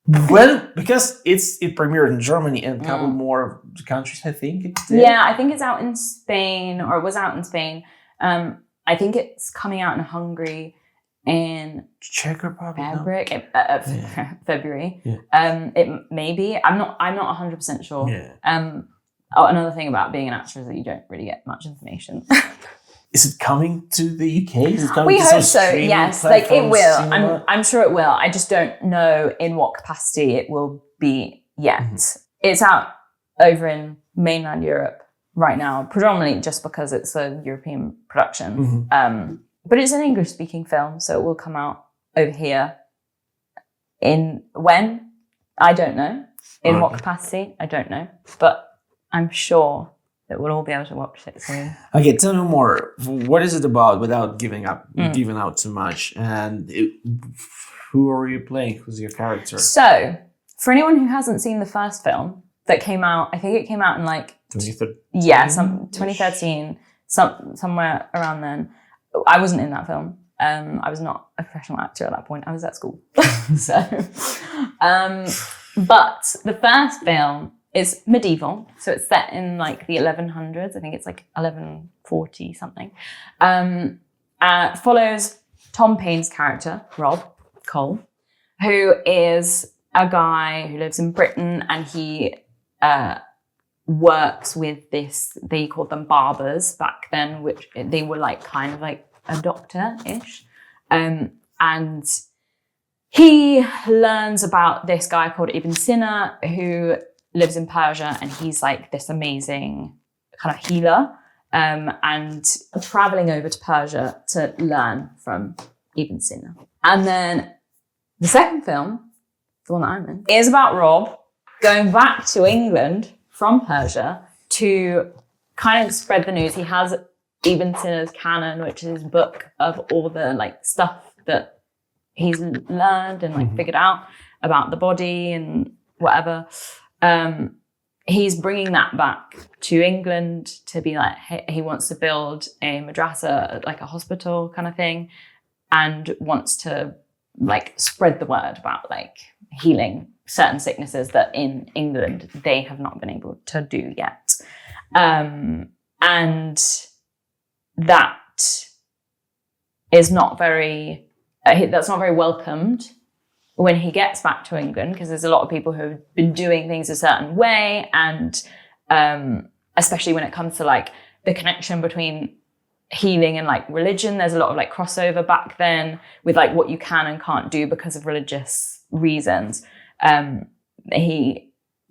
Well, because it premiered in Germany and a couple more countries, I think it did. Yeah, I think it's out in Spain, or it was out in Spain. I think it's coming out in Hungary in Czech Republic, February. Yeah. It may be. I'm not 100% sure. Yeah. Another thing about being an actor is that you don't really get much information. Is it coming to the UK? Is it coming we to hope so. Yes, like it will. Cinema? I'm sure it will. I just don't know in what capacity it will be yet. It's out over in mainland Europe right now, predominantly just because it's a European production. But it's an English-speaking film, so it will come out over here. In when? I don't know. In what capacity? I don't know. But I'm sure that we'll all be able to watch it soon. Okay, tell me more. What is it about, without giving out too much? And who are you playing? Who's your character? So, for anyone who hasn't seen the first film that came out, I think it came out in like 2013. Yeah, 2013, somewhere around then. I wasn't in that film. I was not a professional actor at that point. I was at school. So, but the first film is medieval. So it's set in like the 1100s. I think it's like 1140 something. Follows Tom Payne's character, Rob Cole, who is a guy who lives in Britain, and he works with this, they called them barbers back then, which they were like kind of like a doctor-ish. And he learns about this guy called Ibn Sina, who lives in Persia, and he's like this amazing kind of healer, and traveling over to Persia to learn from Ibn Sina. And then the second film, the one that I'm in, is about Rob going back to England from Persia to kind of spread the news. He has Ibn Sina's canon, which is his book of all the like stuff that he's learned and like figured out about the body and whatever. He's bringing that back to England to be like, he wants to build a madrasa, like a hospital kind of thing, and wants to like spread the word about like healing certain sicknesses that in England they have not been able to do yet. And that is not very, that's not very welcomed when he gets back to England, because there's a lot of people who have been doing things a certain way, and especially when it comes to like the connection between healing and like religion, there's a lot of like crossover back then with like what you can and can't do because of religious reasons. There's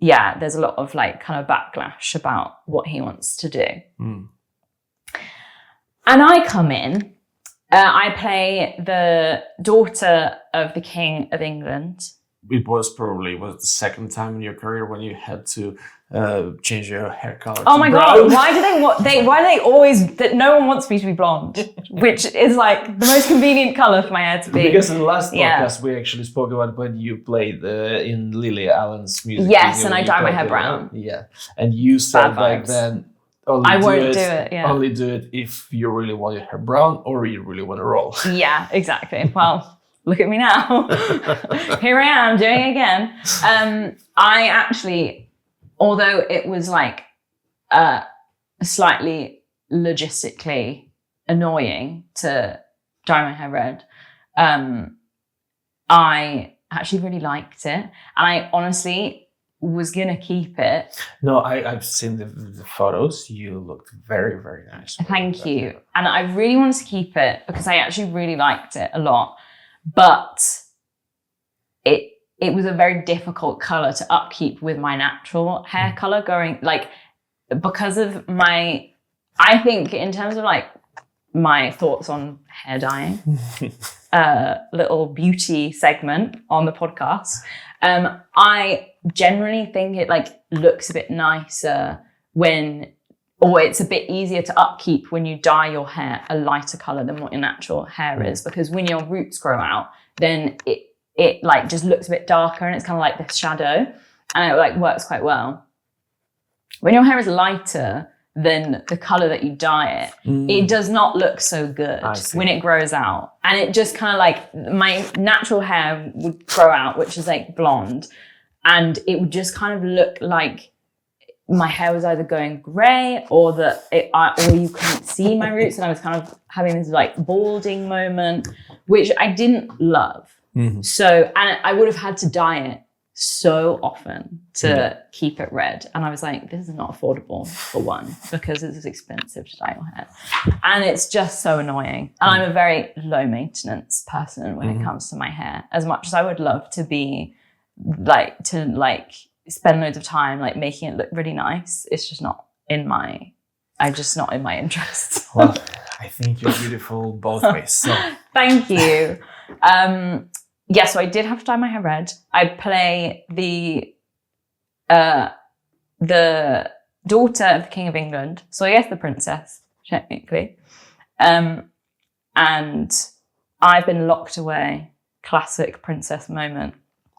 a lot of like kind of backlash about what he wants to do. And I come in, I play the daughter of the King of England. It was the second time in your career when you had to change your hair color. Oh my brown. God! Why do they always that no one wants me to be blonde, which is like the most convenient color for my hair to be. Because in the last podcast we actually spoke about when you played in Lily Allen's music. Yes, and I dyed my hair brown. Yeah, and you said back then, only do it if you really want your hair brown or you really want to roll. Yeah, exactly. Well, look at me now. Here I am doing it again. I actually, although it was like slightly logistically annoying to dye my hair red, I actually really liked it. And I honestly was gonna keep it. No, I've seen the photos. You looked very, very nice. Thank you. And I really wanted to keep it because I actually really liked it a lot. But it was a very difficult color to upkeep with my natural hair color going, like, because of I think in terms of like my thoughts on hair dyeing, little beauty segment on the podcast, I generally think it like looks a bit nicer or it's a bit easier to upkeep when you dye your hair a lighter color than what your natural hair is, because when your roots grow out, then it like just looks a bit darker and it's kind of like this shadow, and it like works quite well. When your hair is lighter than the color that you dye it does not look so good when it grows out. And it just kind of like, my natural hair would grow out, which is like blonde, and it would just kind of look like my hair was either going grey or or you couldn't see my roots, and I was kind of having this like balding moment, which I didn't love. So, and I would have had to dye it so often to keep it red, and I was like, this is not affordable, for one, because it's expensive to dye your hair, and it's just so annoying. And I'm a very low maintenance person when it comes to my hair. As much as I would love to be spend loads of time like making it look really nice, it's just not in my interests. Well, I think you're beautiful both ways, so thank you. So I did have to dye my hair red. I play the daughter of the King of England, so I guess the princess, technically. And I've been locked away. Classic princess moment.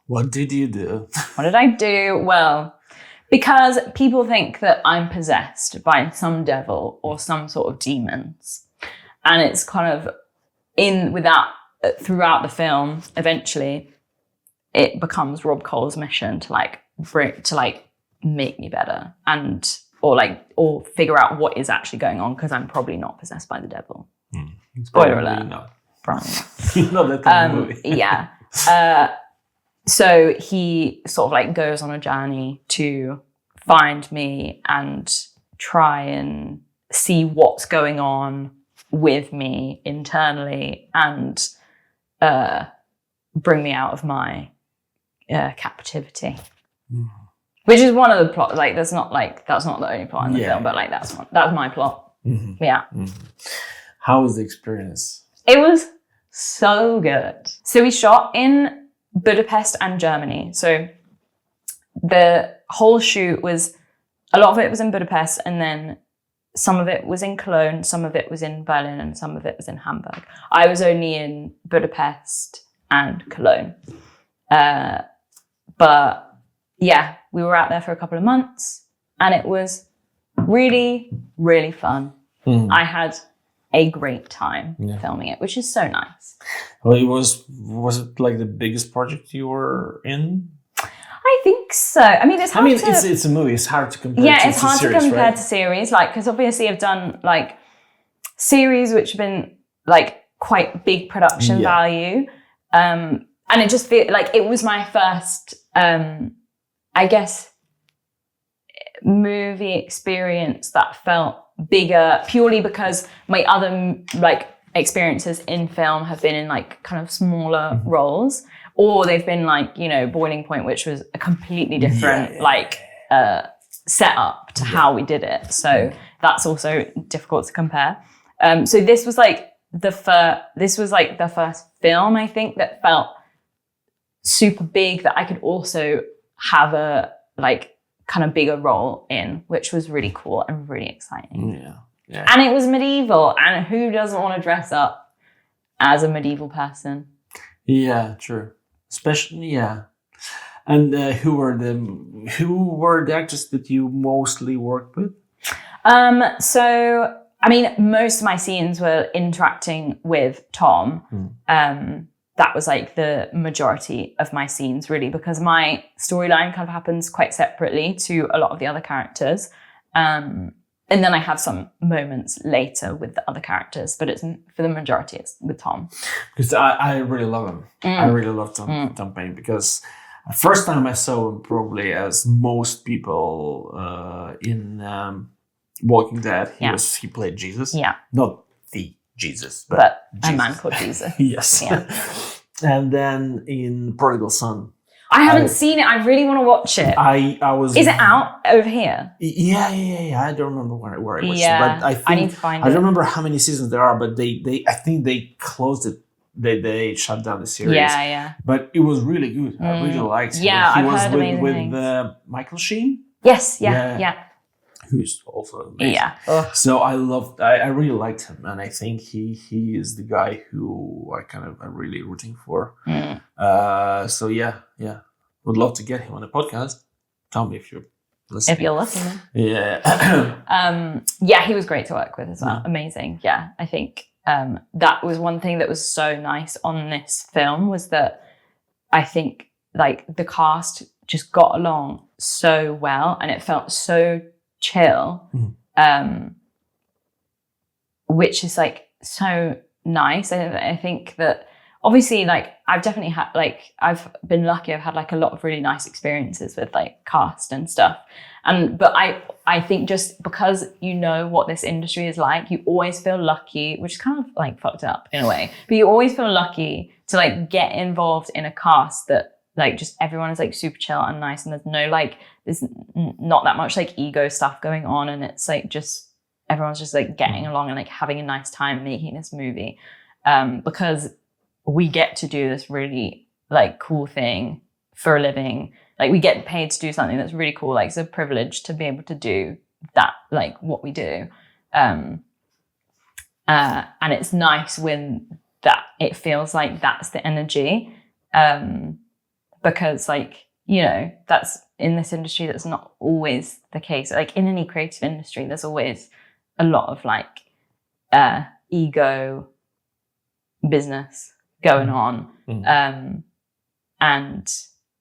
What did you do? What did I do? Well, because people think that I'm possessed by some devil or some sort of demons. and it's kind of throughout the film, eventually it becomes Rob Cole's mission to like make me better or figure out what is actually going on, because I'm probably not possessed by the devil. Spoiler alert. Not. Probably not. Not that kind of movie. Yeah. So he sort of like goes on a journey to find me and try and see what's going on with me internally and bring me out of my captivity. Which is one of the plot. Like, that's not the only plot in the film, but like that's my plot. Yeah. How was the experience? It was so good. So we shot in Budapest and Germany. So the whole shoot a lot of it was in Budapest, and then some of it was in Cologne, some of it was in Berlin, and some of it was in Hamburg. I was only in Budapest and Cologne. But yeah, we were out there for a couple of months, and it was really, really fun. I had a great time filming it, which is so nice. Well, was it like the biggest project you were in? I think so. I mean, it's a movie. It's hard to compare. Yeah, to it's hard series, to compare right? to series, like, because obviously I've done like series which have been like quite big production value, and it just feel like it was my first, I guess, movie experience that felt bigger, purely because my other like experiences in film have been in like kind of smaller roles, or they've been like, you know, Boiling Point, which was a completely different setup to how we did it. So that's also difficult to compare. So this was like the first film, I think, that felt super big, that I could also have a like kind of bigger role in, which was really cool and really exciting. Yeah. And it was medieval, and who doesn't want to dress up as a medieval person? Yeah, true. Especially, And who were the actors that you mostly worked with? So I mean, most of my scenes were interacting with Tom. That was like the majority of my scenes, really, because my storyline kind of happens quite separately to a lot of the other characters. And then I have some moments later with the other characters, but it's for the majority, it's with Tom. Because I really love him. I really love Tom Payne, because the first time I saw him, probably as most people in Walking Dead, he played Jesus. Yeah. Not the Jesus, but a man called Jesus. Yes. Yeah. And then in Prodigal Son. I haven't seen it. I really want to watch it. I was. Is it out over here? Yeah. I don't remember where it was. Yeah, but I need to find it. I don't remember how many seasons there are, but I think they closed it. They shut down the series. Yeah. But it was really good. I really liked it. Yeah, I've heard amazing with things. Michael Sheen. Yes. Yeah. Who's also amazing. Yeah. So I really liked him, and I think he is the guy who I'm really rooting for. So yeah. Would love to get him on the podcast. Tell me if you're listening. If you're listening. Yeah. He was great to work with as well. Amazing. Yeah, I think that was one thing that was so nice on this film, was that I think like the cast just got along so well, and it felt so chill, which is like so nice. I think that obviously, like, I've definitely had, like, I've been lucky. I've had like a lot of really nice experiences with like cast and stuff. But I think just because you know what this industry is like, you always feel lucky, which is kind of like fucked up in a way, but you always feel lucky to like get involved in a cast that like just everyone is like super chill and nice, and there's no like, there's not that much like ego stuff going on, and it's like just everyone's just like getting along and like having a nice time making this movie, because we get to do this really like cool thing for a living. Like, we get paid to do something that's really cool. Like, it's a privilege to be able to do that, like what we do. And it's nice when that it feels like that's the energy. Because like, you know, that's in this industry, that's not always the case. Like in any creative industry, there's always a lot of like ego business going on. And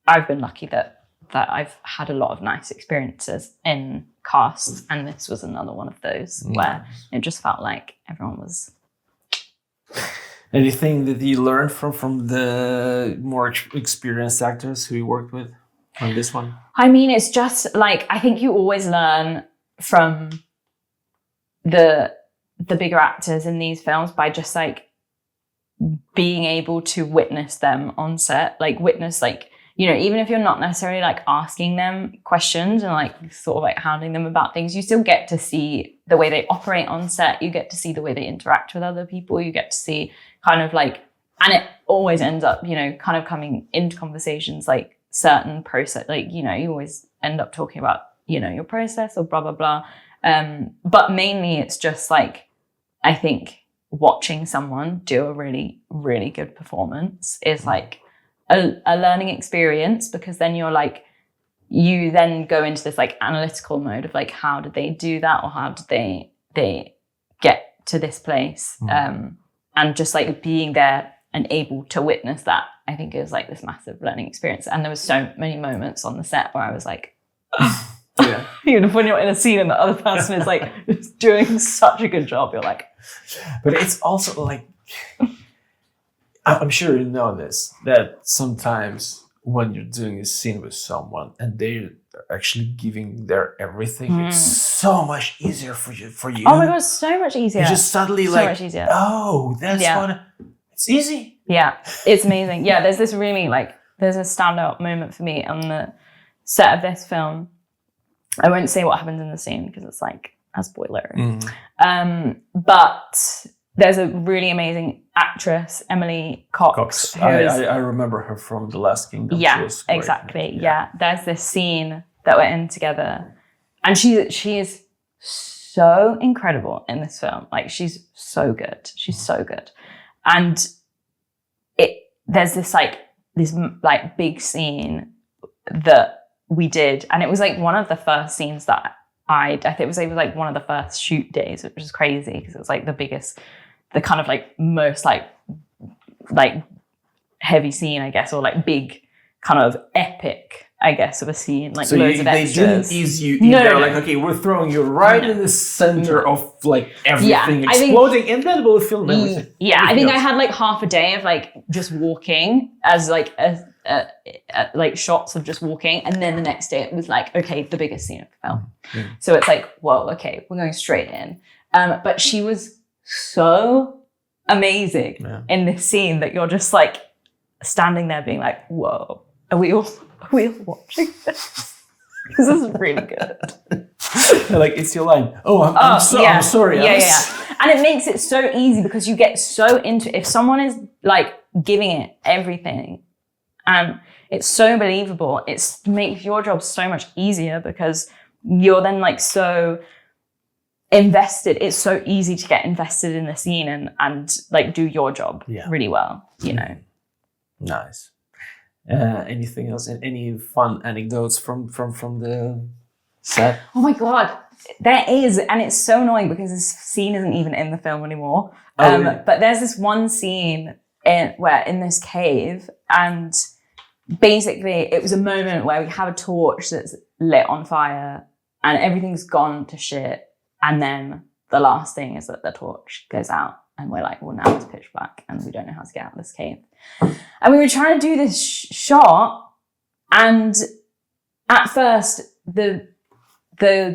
I've been lucky that I've had a lot of nice experiences in casts, and this was another one of those where it just felt like everyone was. Anything that you learned from the more experienced actors who you worked with on this one? I mean, it's just like, I think you always learn from the bigger actors in these films by just like being able to witness them on set, like witness, like, you know, even if you're not necessarily like asking them questions and like sort of like hounding them about things, you still get to see the way they operate on set. You get to see the way they interact with other people. You get to see kind of like, and it always ends up, you know, kind of coming into conversations like certain process, like, you know, you always end up talking about, you know, your process or blah, blah, blah. But mainly it's just like, I think watching someone do a really, really good performance is like a learning experience, because then you're like, you then go into this like analytical mode of like, how did they do that, or how did they get to this place? And just like being there and able to witness that, I think is like this massive learning experience. And there was so many moments on the set where I was like, Yeah. Even if when you're in a scene and the other person is like doing such a good job, you're like. But it's also like, I'm sure you know this, that sometimes when you're doing a scene with someone and they're actually giving their everything, it's so much easier for you. Oh my God, so much easier. You just suddenly so like, much easier. Oh, that's what, it's easy. Yeah, it's amazing. Yeah, there's this really like, there's a standout moment for me on the set of this film. I won't say what happens in the scene because it's like a spoiler. But there's a really amazing actress, Emily Cox. I remember her from The Last Kingdom. Yeah, exactly. Yeah. There's this scene that we're in together, and she is so incredible in this film. Like, she's so good. She's so good. And there's this big scene that we did, and it was like one of the first scenes that I think it was like one of the first shoot days, which was crazy because it was like the kind of like most like heavy scene, I guess, or like big kind of epic, I guess, of a scene, like so loads of extras. They didn't ease you in there, like, okay, we're throwing you right in the center of like everything exploding, and then we'll film everything. Yeah, I think I had like half a day of like just walking as like like shots of just walking, and then the next day it was like, okay, the biggest scene of the film. So it's like, whoa, okay, we're going straight in. But she was so amazing in this scene that you're just like standing there being like, whoa, are we all watching this? This is really good. Like, it's your line. I'm sorry. Yeah. And it makes it so easy because you get so into, if someone is like giving it everything and it's so believable, it makes your job so much easier because you're then like so invested. It's so easy to get invested in the scene and like do your job really well, you know. Nice. Anything else? Any fun anecdotes from the set? Oh my God, there is, and it's so annoying because this scene isn't even in the film anymore. Really? But there's this one scene where in this cave, and basically it was a moment where we have a torch that's lit on fire and everything's gone to shit, and then the last thing is that the torch goes out. And we're like, well, now it's pitch black and we don't know how to get out of this cave. And we were trying to do this shot, and at first the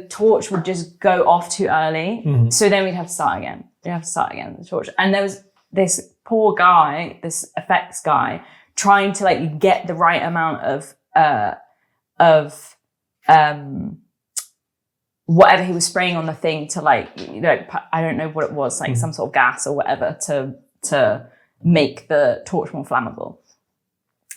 torch would just go off too early. So then we'd have to start again. The torch. And there was this poor guy, this effects guy, trying to like get the right amount of whatever he was spraying on the thing to like, you know, I don't know what it was, like some sort of gas or whatever to make the torch more flammable.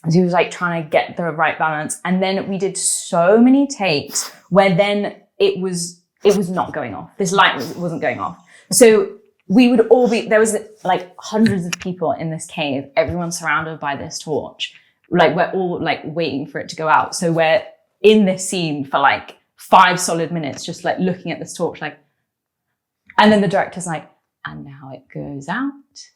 So he was like trying to get the right balance. And then we did so many takes where then it was not going off. This light wasn't going off. So we would all there was like hundreds of people in this cave, everyone surrounded by this torch. Like, we're all like waiting for it to go out. So we're in this scene for like 5 solid minutes, just like looking at this torch, like, and then the director's like, and now it goes out,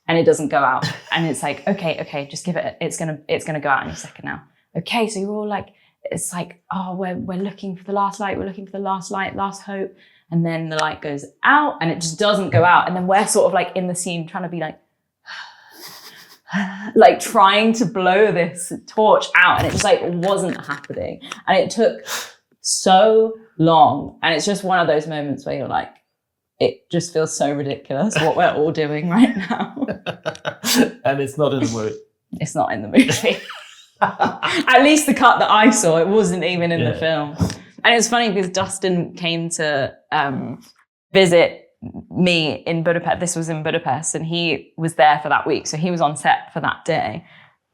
and it doesn't go out. And it's like, okay, just give it, it's gonna go out in a second now. Okay, so you're all like, it's like, oh, we're looking for the last light, last hope. And then the light goes out and it just doesn't go out. And then we're sort of like in the scene trying to be like trying to blow this torch out, and it just like wasn't happening. And it took so long. And it's just one of those moments where you're like, it just feels so ridiculous what we're all doing right now. And it's not in the movie. It's not in the movie. At least the cut that I saw, it wasn't even in the film. And it's funny because Dustin came to visit me in Budapest. This was in Budapest, and he was there for that week. So he was on set for that day.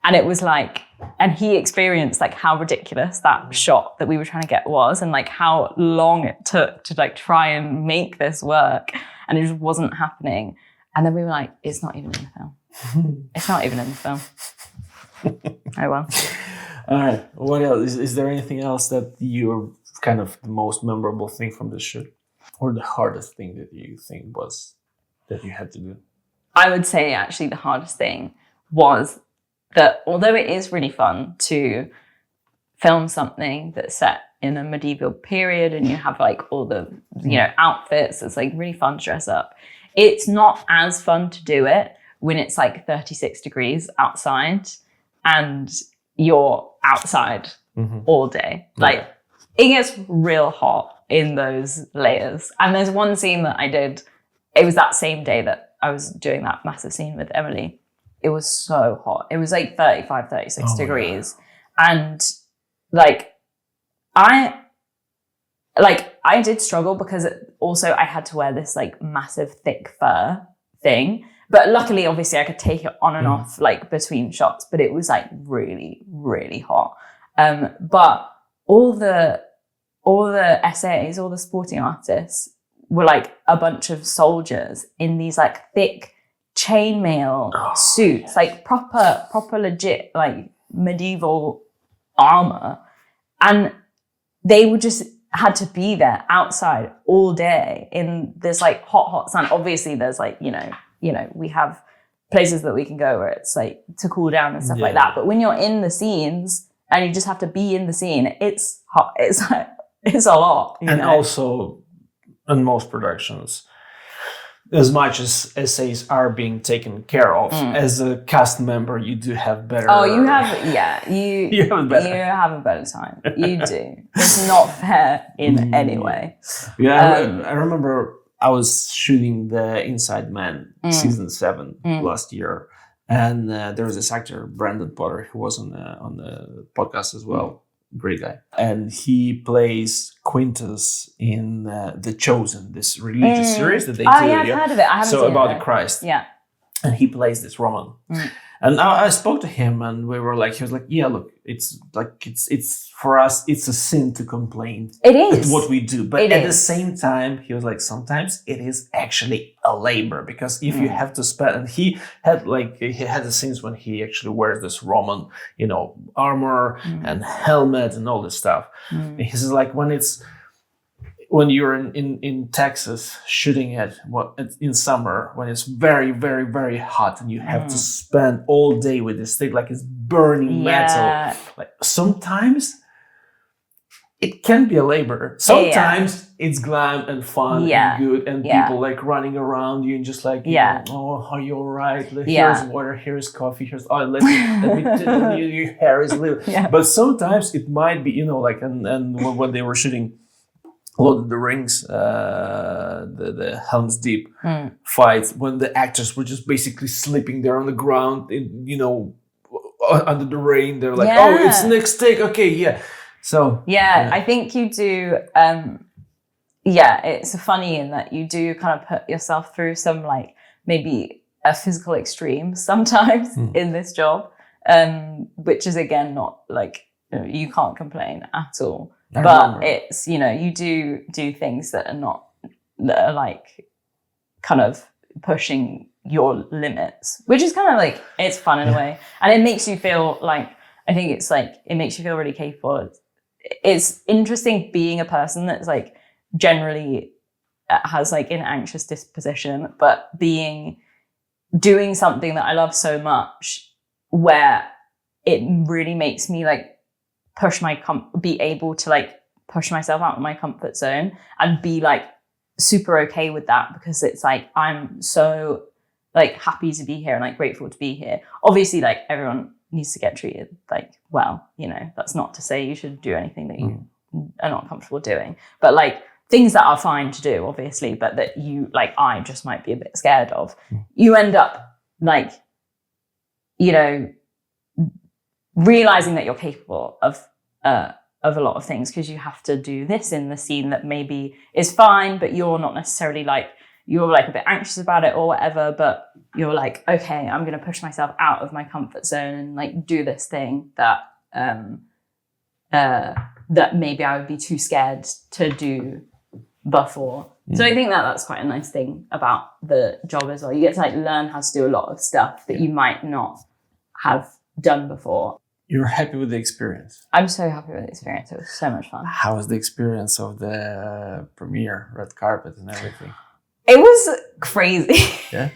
And it was like, and he experienced like how ridiculous that shot that we were trying to get was, and like how long it took to like try and make this work. And it just wasn't happening. And then we were like, it's not even in the film. It's not even in the film. Oh well. All right. What else? Is there anything else that you're kind of the most memorable thing from this shoot, or the hardest thing that you think was that you had to do? I would say actually the hardest thing was that although it is really fun to film something that's set in a medieval period and you have like all the outfits, it's like really fun to dress up. It's not as fun to do it when it's like 36 degrees outside and you're outside all day. Like it gets real hot in those layers. And there's one scene that I did, it was that same day that I was doing that massive scene with Emily. It was so hot. It was like 35, 36 degrees. And like, I did struggle because also I had to wear this like massive thick fur thing. But luckily, obviously, I could take it on and off like between shots. But it was like really, really hot. But all the SAs, all the sporting artists were like a bunch of soldiers in these like thick chainmail suits, like proper legit like medieval armor, and they were just had to be there outside all day in this like hot sun. Obviously there's like you know we have places that we can go where it's like to cool down and stuff like that, but when you're in the scenes and you just have to be in the scene, it's hot. It's like, it's a lot, and also in most productions, as much as essays are being taken care of, as a cast member, you do have better. Oh, you have, you have a better time. You do. It's not fair in any way. Yeah, I remember I was shooting the Inside Man season 7 last year, and there was this actor Brandon Potter who was on the podcast as well. Great guy, and he plays Quintus in The Chosen, this religious series that they do. Yeah, I've heard of it. I haven't seen about it, the Christ. Yeah, and he plays this Roman. And I spoke to him, and we were like, he was like, yeah, look, it's like it's for us, it's a sin to complain. It is. It's what we do, but at the same time, he was like, sometimes it is actually a labor, because if you have to spend, and he had the scenes when he actually wears this Roman, armor and helmet and all this stuff. And he says like when you're in Texas shooting in summer, when it's very, very, very hot and you have to spend all day with this thing, like it's burning metal. Like sometimes it can be a labor. Sometimes it's glam and fun and good, and people like running around you and just like, oh, are you all right? Here's water, here's coffee, here's let me your hair is little. But sometimes it might be, and when they were shooting Lord of the Rings, the Helm's Deep fights, when the actors were just basically sleeping there on the ground, under the rain. They're like, oh, it's next take. Okay, So I think you do. It's funny in that you do kind of put yourself through some like maybe a physical extreme sometimes in this job, which is again not like you can't complain at all. But it's, you do things that are like kind of pushing your limits, which is kind of like, it's fun in a way. And it makes you feel like, I think it's like, it makes you feel really capable. It's interesting being a person that's like generally has like an anxious disposition, but doing something that I love so much where it really makes me like be able to like push myself out of my comfort zone and be like super okay with that, because it's like I'm so like happy to be here and like grateful to be here. Obviously, like everyone needs to get treated like well, you know, that's not to say you should do anything that you are not comfortable doing, but like things that are fine to do, obviously, but that you like I just might be a bit scared of. You end up like, you know, realizing that you're capable of a lot of things, because you have to do this in the scene that maybe is fine, but you're not necessarily like, you're like a bit anxious about it or whatever, but you're like, okay, I'm going to push myself out of my comfort zone and like do this thing that that maybe I would be too scared to do before. So I think that that's quite a nice thing about the job as well. You get to like learn how to do a lot of stuff that you might not have done before. You're happy with the experience? I'm so happy with the experience. It was so much fun. How was the experience of the premiere, red carpet and everything? It was crazy. Yeah.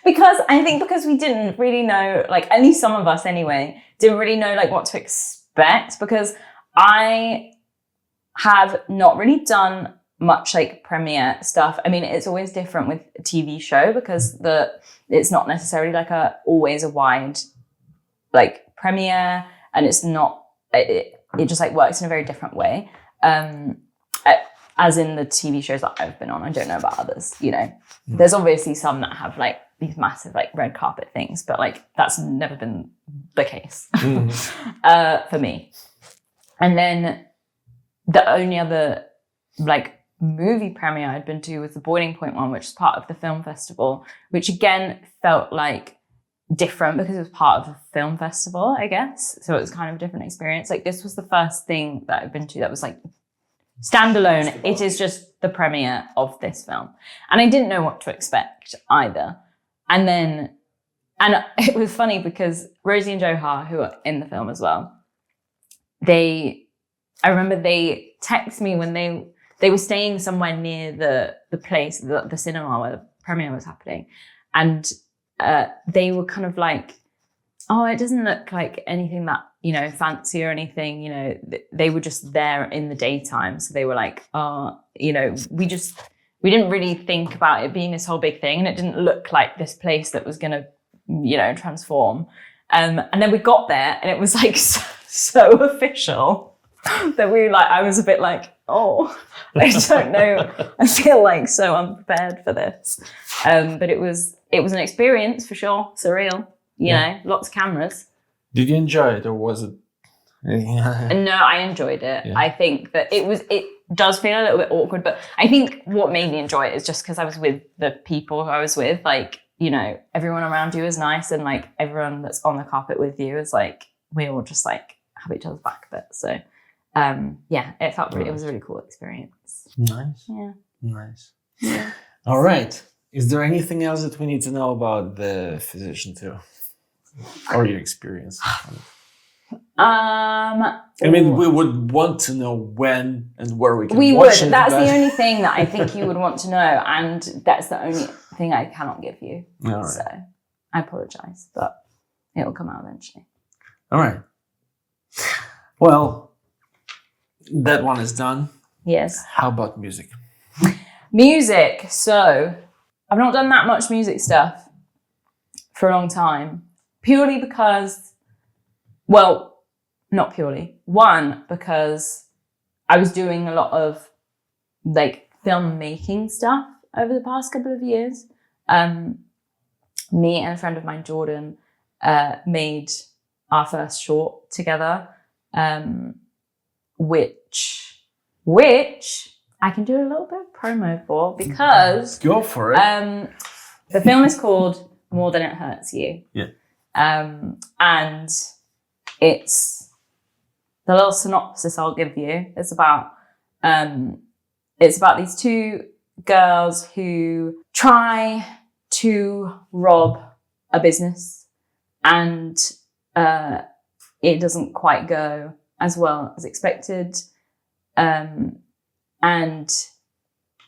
Because we didn't really know, like at least some of us anyway, didn't really know like what to expect, because I have not really done much like premiere stuff. I mean, it's always different with a TV show because it's not necessarily like always a wide like premiere, and it's not, it just like works in a very different way. As in the TV shows that I've been on, I don't know about others, you know. There's obviously some that have like these massive like red carpet things, but like that's never been the case for me. And then the only other like movie premiere I'd been to was the Boiling Point one, which is part of the film festival, which again felt like different because it was part of a film festival, I guess. So it was kind of a different experience. Like this was the first thing that I've been to that was like standalone. It is just the premiere of this film. And I didn't know what to expect either. And it was funny because Rosie and Johar, who are in the film as well, I remember they texted me when they were staying somewhere near the place, the cinema where the premiere was happening. And they were kind of like, oh, it doesn't look like anything that, you know, fancy or anything, you know. They were just there in the daytime. So they were like, oh, you know, we didn't really think about it being this whole big thing. And it didn't look like this place that was going to, you know, transform. And then we got there and it was like so official that I was a bit like, oh, I don't know. I feel like so unprepared for this. But it was an experience for sure. Surreal, you know, lots of cameras. Did you enjoy it, or was it? No, I enjoyed it. Yeah. I think that it does feel a little bit awkward, but I think what made me enjoy it is just because I was with the people who I was with. Like, you know, everyone around you is nice, and like everyone that's on the carpet with you is like, we all just like have each other's back a bit. So yeah, it was a really cool experience. Nice. Yeah. Nice. Yeah. All right. Is there anything else that we need to know about the physician too? Or your experience? I mean, we would want to know when and where we can watch watch it. That's the only thing that I think you would want to know, and that's the only thing I cannot give you. All right. So I apologize, but it will come out eventually. All right. Well, that one is done. Yes. How about music? Music. So I've not done that much music stuff for a long time, purely because, well, not purely. One, because I was doing a lot of like filmmaking stuff over the past couple of years. Me and a friend of mine, Jordan, made our first short together, which I can do a little bit of promo for, because go for it. The film is called More Than It Hurts You. Yeah. And it's the little synopsis I'll give you. It's about these two girls who try to rob a business, and it doesn't quite go as well as expected. And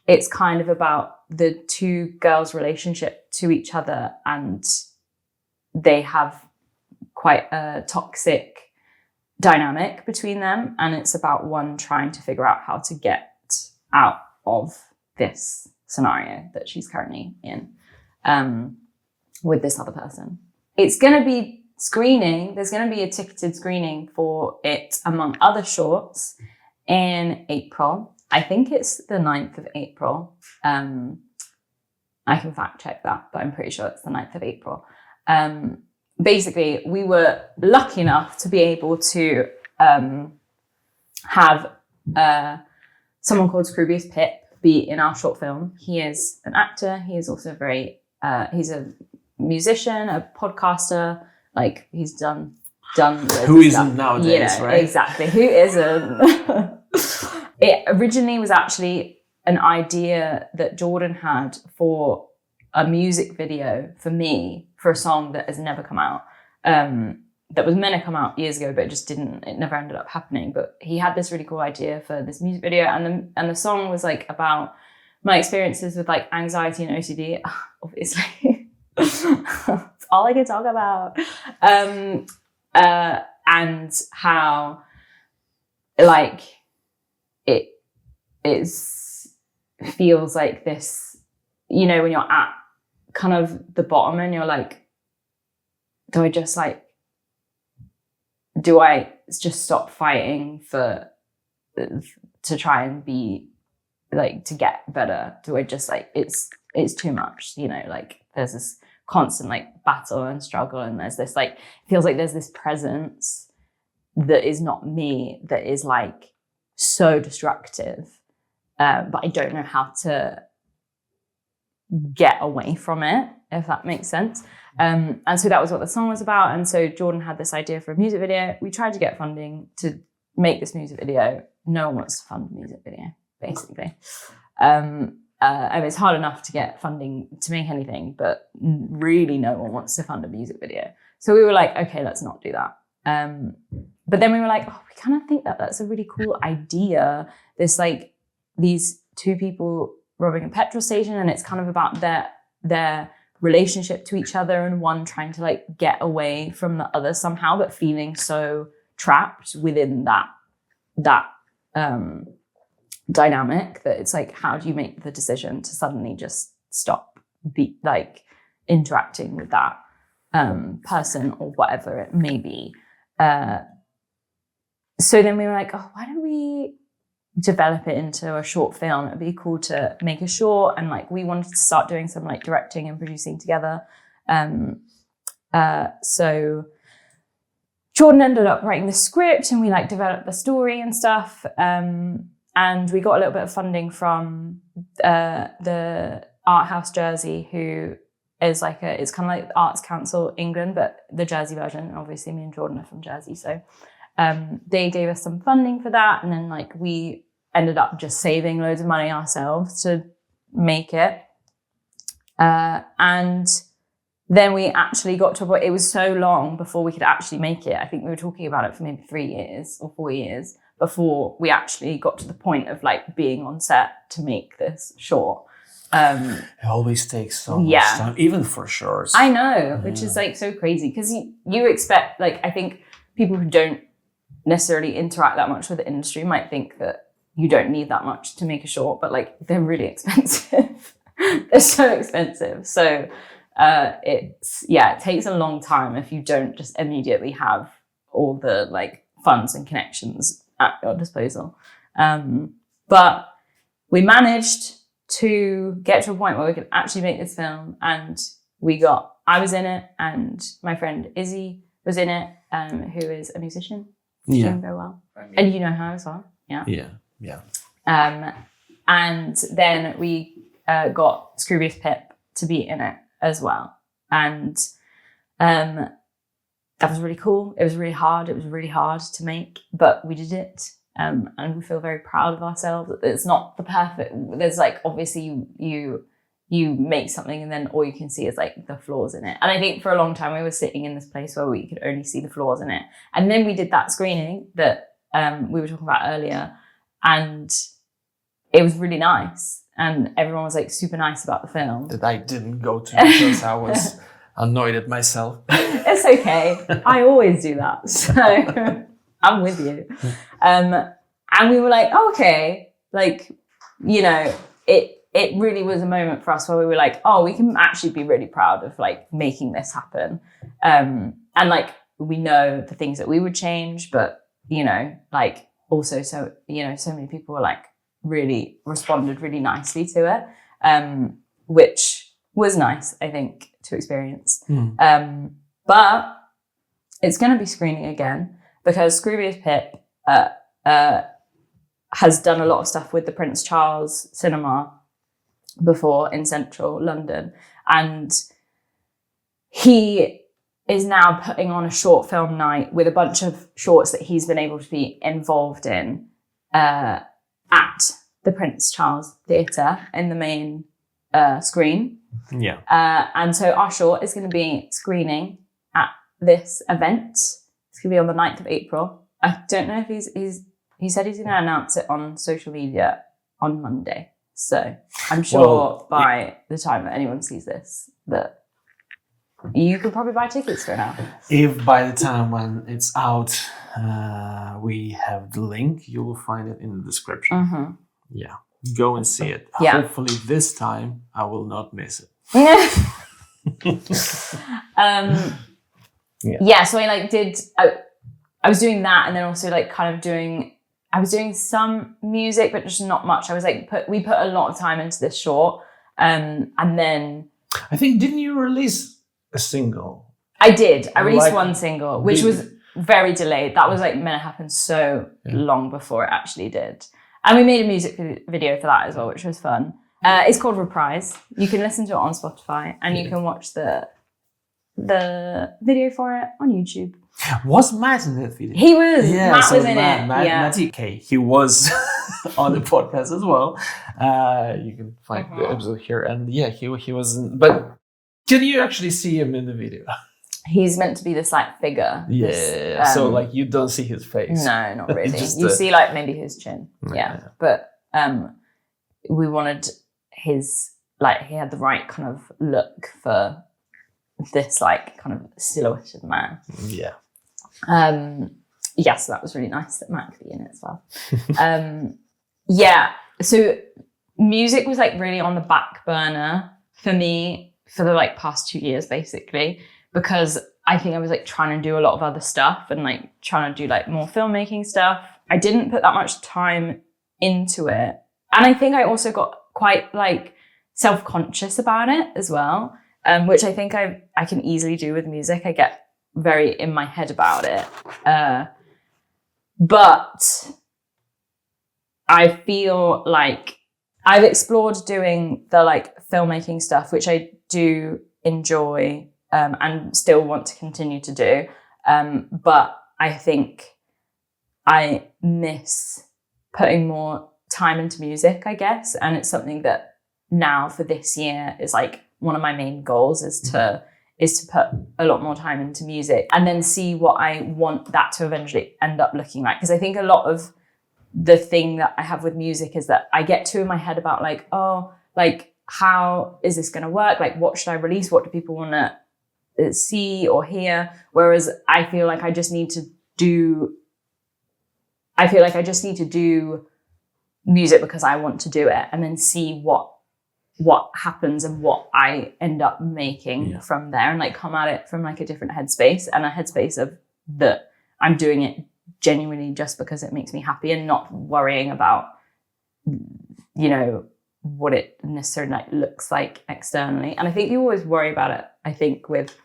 it's kind of about the two girls' relationship to each other, and they have quite a toxic dynamic between them, and it's about one trying to figure out how to get out of this scenario that she's currently in with this other person. It's going to be screening. There's going to be a ticketed screening for it, among other shorts, in April. I think it's the 9th of April. I can fact check that, but I'm pretty sure it's the 9th of April. Basically, we were lucky enough to be able to have someone called Scroobius Pip be in our short film. He is an actor. He is also he's a musician, a podcaster. Like, he's done Who isn't nowadays, right? Exactly. Who isn't? It originally was actually an idea that Jordan had for a music video for me for a song that has never come out. That was meant to come out years ago, but it never ended up happening. But he had this really cool idea for this music video, and the song was like about my experiences with like anxiety and OCD, obviously. It's all I can talk about. And how like it feels like this, you know, when you're at kind of the bottom and you're like, do I just stop fighting to try and be like, to get better? Do I just like, it's too much, you know, like there's this constant like battle and struggle, and there's this like, it feels like there's this presence that is not me, that is like so destructive, but I don't know how to get away from it, if that makes sense. And so that was what the song was about. And so Jordan had this idea for a music video. We tried to get funding to make this music video. No one wants to fund a music video, basically. I mean, it's hard enough to get funding to make anything, but really no one wants to fund a music video. So we were like, okay, let's not do that. But then we were like, oh, we kind of think that that's a really cool idea. There's like these two people robbing a petrol station, and it's kind of about their relationship to each other, and one trying to like get away from the other somehow, but feeling so trapped within that dynamic that it's like, how do you make the decision to suddenly just stop interacting with that person or whatever it may be. So then we were like, oh, why don't we develop it into a short film? It'd be cool to make a short, and like we wanted to start doing some like directing and producing together. So Jordan ended up writing the script, and we like developed the story and stuff. And we got a little bit of funding from the Art House Jersey, who is like it's kind of like the Arts Council England, but the Jersey version. Obviously, me and Jordan are from Jersey, so they gave us some funding for that, and then like we ended up just saving loads of money ourselves to make it. And then we actually got to a point, it was so long before we could actually make it. I think we were talking about it for maybe 3 years or 4 years before we actually got to the point of like being on set to make this short. It always takes so much time, even for shorts. I know, which is like so crazy, because you expect, like, I think people who don't necessarily interact that much with the industry might think that you don't need that much to make a short, but like they're really expensive. They're so expensive. So it takes a long time if you don't just immediately have all the like funds and connections at your disposal. But we managed to get to a point where we could actually make this film, and I was in it, and my friend Izzy was in it, who is a musician. Doing very well. And you know her as well. Yeah. And then we got Scroobius Pip to be in it as well. And that was really cool. It was really hard. It was really hard to make, but we did it. And we feel very proud of ourselves. It's not the perfect, there's like, obviously you make something and then all you can see is like the flaws in it. And I think for a long time we were sitting in this place where we could only see the flaws in it. And then we did that screening that we were talking about earlier, and it was really nice. and everyone was like super nice about the film. That I didn't go to because I was annoyed at myself. It's okay. I always do that. So I'm with you. And we were like, oh, okay, like, you know, it really was a moment for us where we were like, oh, we can actually be really proud of like making this happen. And like, we know the things that we would change, but, you know, like also, so, you know, so many people were like really responded really nicely to it, which was nice, I think, to experience. But it's going to be screening again because Scroobius Pip has done a lot of stuff with the Prince Charles Cinema before in central London. And he is now putting on a short film night with a bunch of shorts that he's been able to be involved in at the Prince Charles Theatre in the main screen. Yeah. And so our short is going to be screening at this event. It's going to be on the 9th of April. I don't know if he said he's going to announce it on social media on Monday. So I'm sure by the time that anyone sees this, that you could probably buy tickets for now. If by the time when it's out, we have the link, you will find it in the description. Mm-hmm. Yeah, go and see it. Yeah. Hopefully this time I will not miss it. Yeah, so I was doing that, and then also like kind of I was doing some music, but just not much. I was like, we put a lot of time into this short. And then I think, didn't you release a single? I did. I released one single, which was very delayed. That was like meant to happen so long before it actually did. And we made a music video for that as well, which was fun. It's called Reprise. You can listen to it on Spotify, and you can watch the video for it on YouTube. Was Matt in that video? He was. Yeah, Matt was in it. Matty K. He was on the podcast as well. You can find the episode here, and yeah, he was. But can you actually see him in the video? He's meant to be this like figure. Yeah. So like you don't see his face. No, not really. You see like maybe his chin. Yeah. But we wanted his like he had the right kind of look for this like kind of silhouetted man. Yeah. So that was really nice that Matt could be in it as well. So music was like really on the back burner for me for the like past 2 years basically, because I think I was like trying to do a lot of other stuff and like trying to do like more filmmaking stuff. I didn't put that much time into it, and I think I also got quite like self-conscious about it as well, which I think I can easily do with music. I get very in my head about it. But I feel like I've explored doing the like filmmaking stuff, which I do enjoy and still want to continue to do. But I think I miss putting more time into music, I guess. And it's something that now for this year is like one of my main goals is to put a lot more time into music and then see what I want that to eventually end up looking like. Because I think a lot of the thing that I have with music is that I get too in my head about like, oh, like, how is this going to work? Like, what should I release? What do people want to see or hear? Whereas I feel like I just need to do music because I want to do it and then see what happens and what I end up making from there, and like come at it from like a different headspace, and a headspace of that I'm doing it genuinely just because it makes me happy and not worrying about, you know, what it necessarily like looks like externally. And I think you always worry about it, I think, with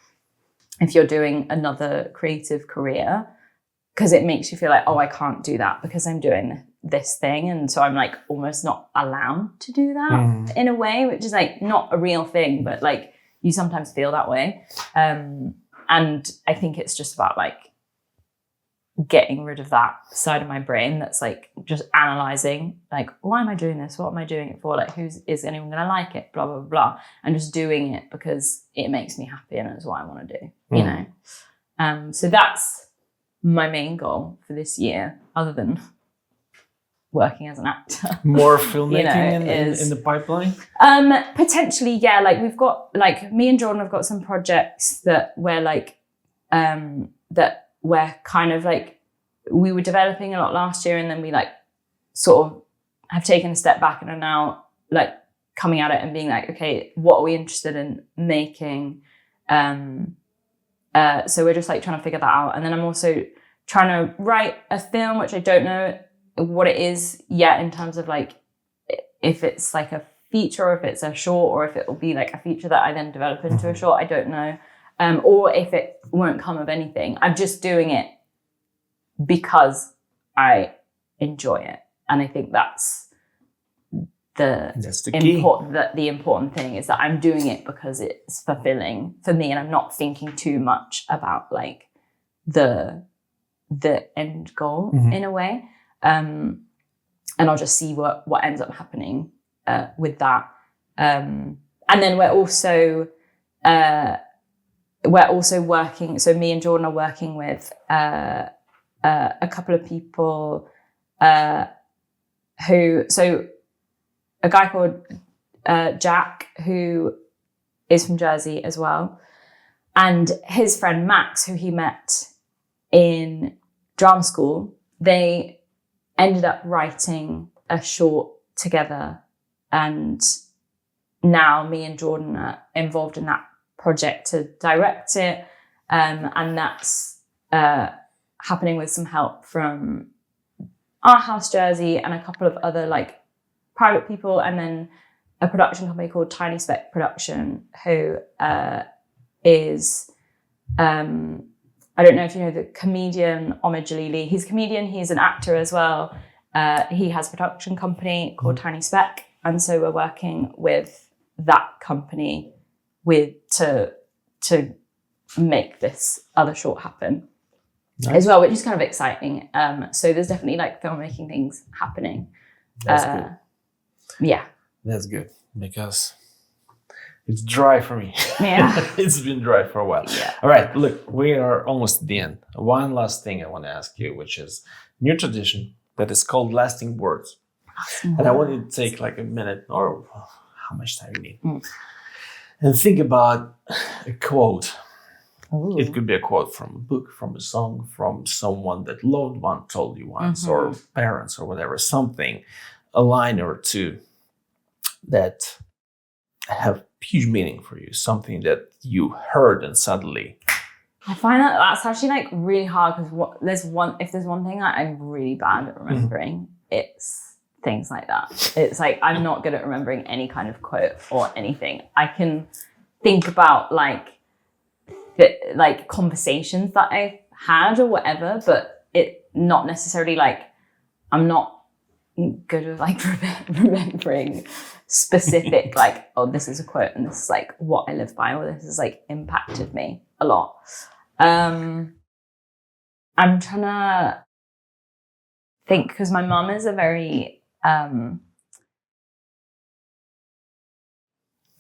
if you're doing another creative career, because it makes you feel like, oh, I can't do that because I'm doing this thing, and so I'm like almost not allowed to do that in a way, which is like not a real thing, but like you sometimes feel that way. And I think it's just about like getting rid of that side of my brain that's like just analyzing like, why am I doing this? What am I doing it for? Like, is anyone gonna like it? Blah, blah, blah. And just doing it because it makes me happy and it's what I want to do, you know? So that's my main goal for this year, other than working as an actor. More filmmaking is in the pipeline? Potentially, yeah. Like we've got, like me and Jordan have got some projects that we're like, that we're kind of like, we were developing a lot last year, and then we like sort of have taken a step back and are now like coming at it and being like, okay, what are we interested in making? So we're just like trying to figure that out. And then I'm also trying to write a film, which I don't know what it is yet in terms of like if it's like a feature or if it's a short or if it will be like a feature that I then develop into a short. I don't know. Or if it won't come of anything. I'm just doing it because I enjoy it. And I think that's the important thing, is that I'm doing it because it's fulfilling for me and I'm not thinking too much about like the end goal in a way. And I'll just see what ends up happening with that. And then we're also working, so me and Jordan are working with a couple of people so a guy called Jack, who is from Jersey as well, and his friend Max, who he met in drama school. They ended up writing a short together, and now me and Jordan are involved in that project to direct it, and that's happening with some help from Art House Jersey and a couple of other like private people, and then a production company called Tiny Speck Production, who is I don't know if you know the comedian Omid Jalili. He's a comedian, he's an actor as well. He has a production company called Tiny Speck, and so we're working with that company to make this other short happen. Nice. As well, which is kind of exciting. So there's definitely like filmmaking things happening. That's good. Yeah. That's good, because it's dry for me. Yeah. It's been dry for a while. Yeah. All right, look, we are almost at the end. One last thing I want to ask you, which is new tradition that is called lasting words. And I want you to take like a minute, or how much time you need, and think about a quote. Ooh. It could be a quote from a book, from a song, from someone that loved one told you once, or parents, or whatever, something, a line or two that have huge meaning for you, something that you heard and suddenly. I find that's actually like really hard, because if there's one thing that I'm really bad at remembering, it's things like that. It's like I'm not good at remembering any kind of quote or anything. I can think about like conversations that I had or whatever, but it not necessarily like I'm not good at like remembering specific like, oh, this is a quote and this is like what I live by, or this has like impacted me a lot. I'm trying to think, because my mum is a very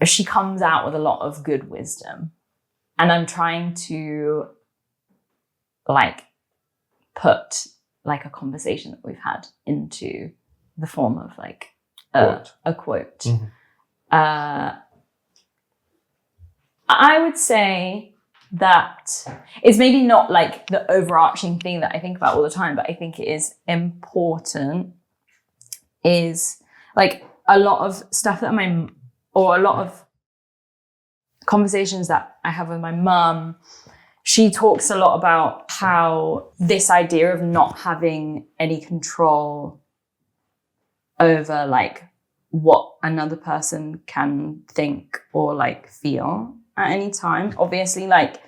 she comes out with a lot of good wisdom. And I'm trying to like put like a conversation that we've had into the form of like a quote. I would say that it's maybe not like the overarching thing that I think about all the time, but I think it is important, is like a lot of stuff that a lot of conversations that I have with my mum. She talks a lot about how this idea of not having any control over like what another person can think or like feel at any time. Obviously, like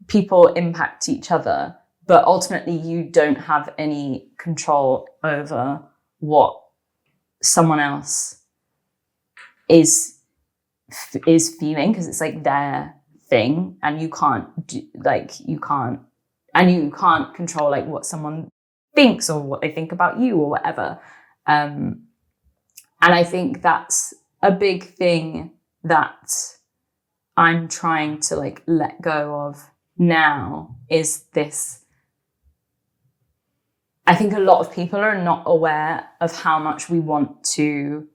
people impact each other, but ultimately you don't have any control over what someone else is feeling, because it's like their thing, and you can't control like what someone thinks or what they think about you or whatever. And I think that's a big thing that I'm trying to like let go of now, is this I think a lot of people are not aware of how much we want to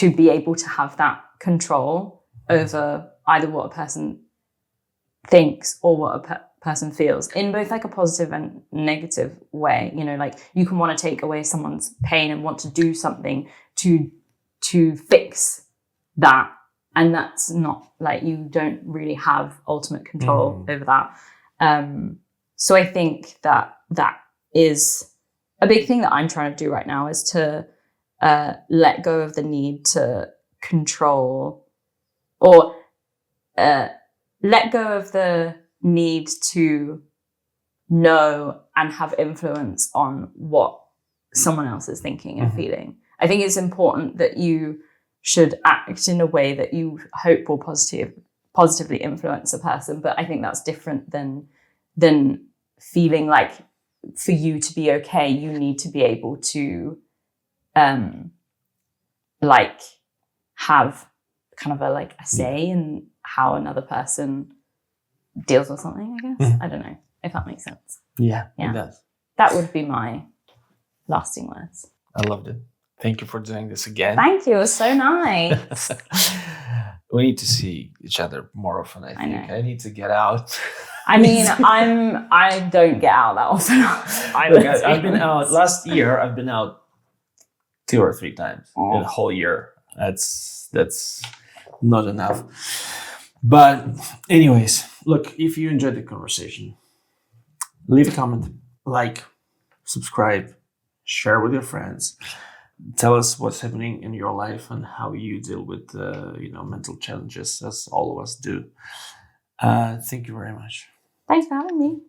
be able to have that control over either what a person thinks or what a person feels, in both like a positive and negative way. You know, like you can want to take away someone's pain and want to do something to fix that, and that's not, like, you don't really have ultimate control over that. So I think that is a big thing that I'm trying to do right now, is to let go of the need to control, or let go of the need to know and have influence on what someone else is thinking and feeling. I think it's important that you should act in a way that you hope will positively influence a person, but I think that's different than feeling like for you to be okay, you need to be able to like have kind of a say in how another person deals with something, I guess. I don't know if that makes sense. Yeah, it does. That would be my lasting words. I loved it. Thank you for doing this again. Thank you. It was so nice. We need to see each other more often, I think. I need to get out. I mean, I don't get out that often. I've been out last year. I've been out 2 or 3 times in a whole year. That's not enough. But anyways, look, if you enjoyed the conversation, leave a comment, like, subscribe, share with your friends. Tell us what's happening in your life and how you deal with mental challenges, as all of us do. Thank you very much. Thanks for having me.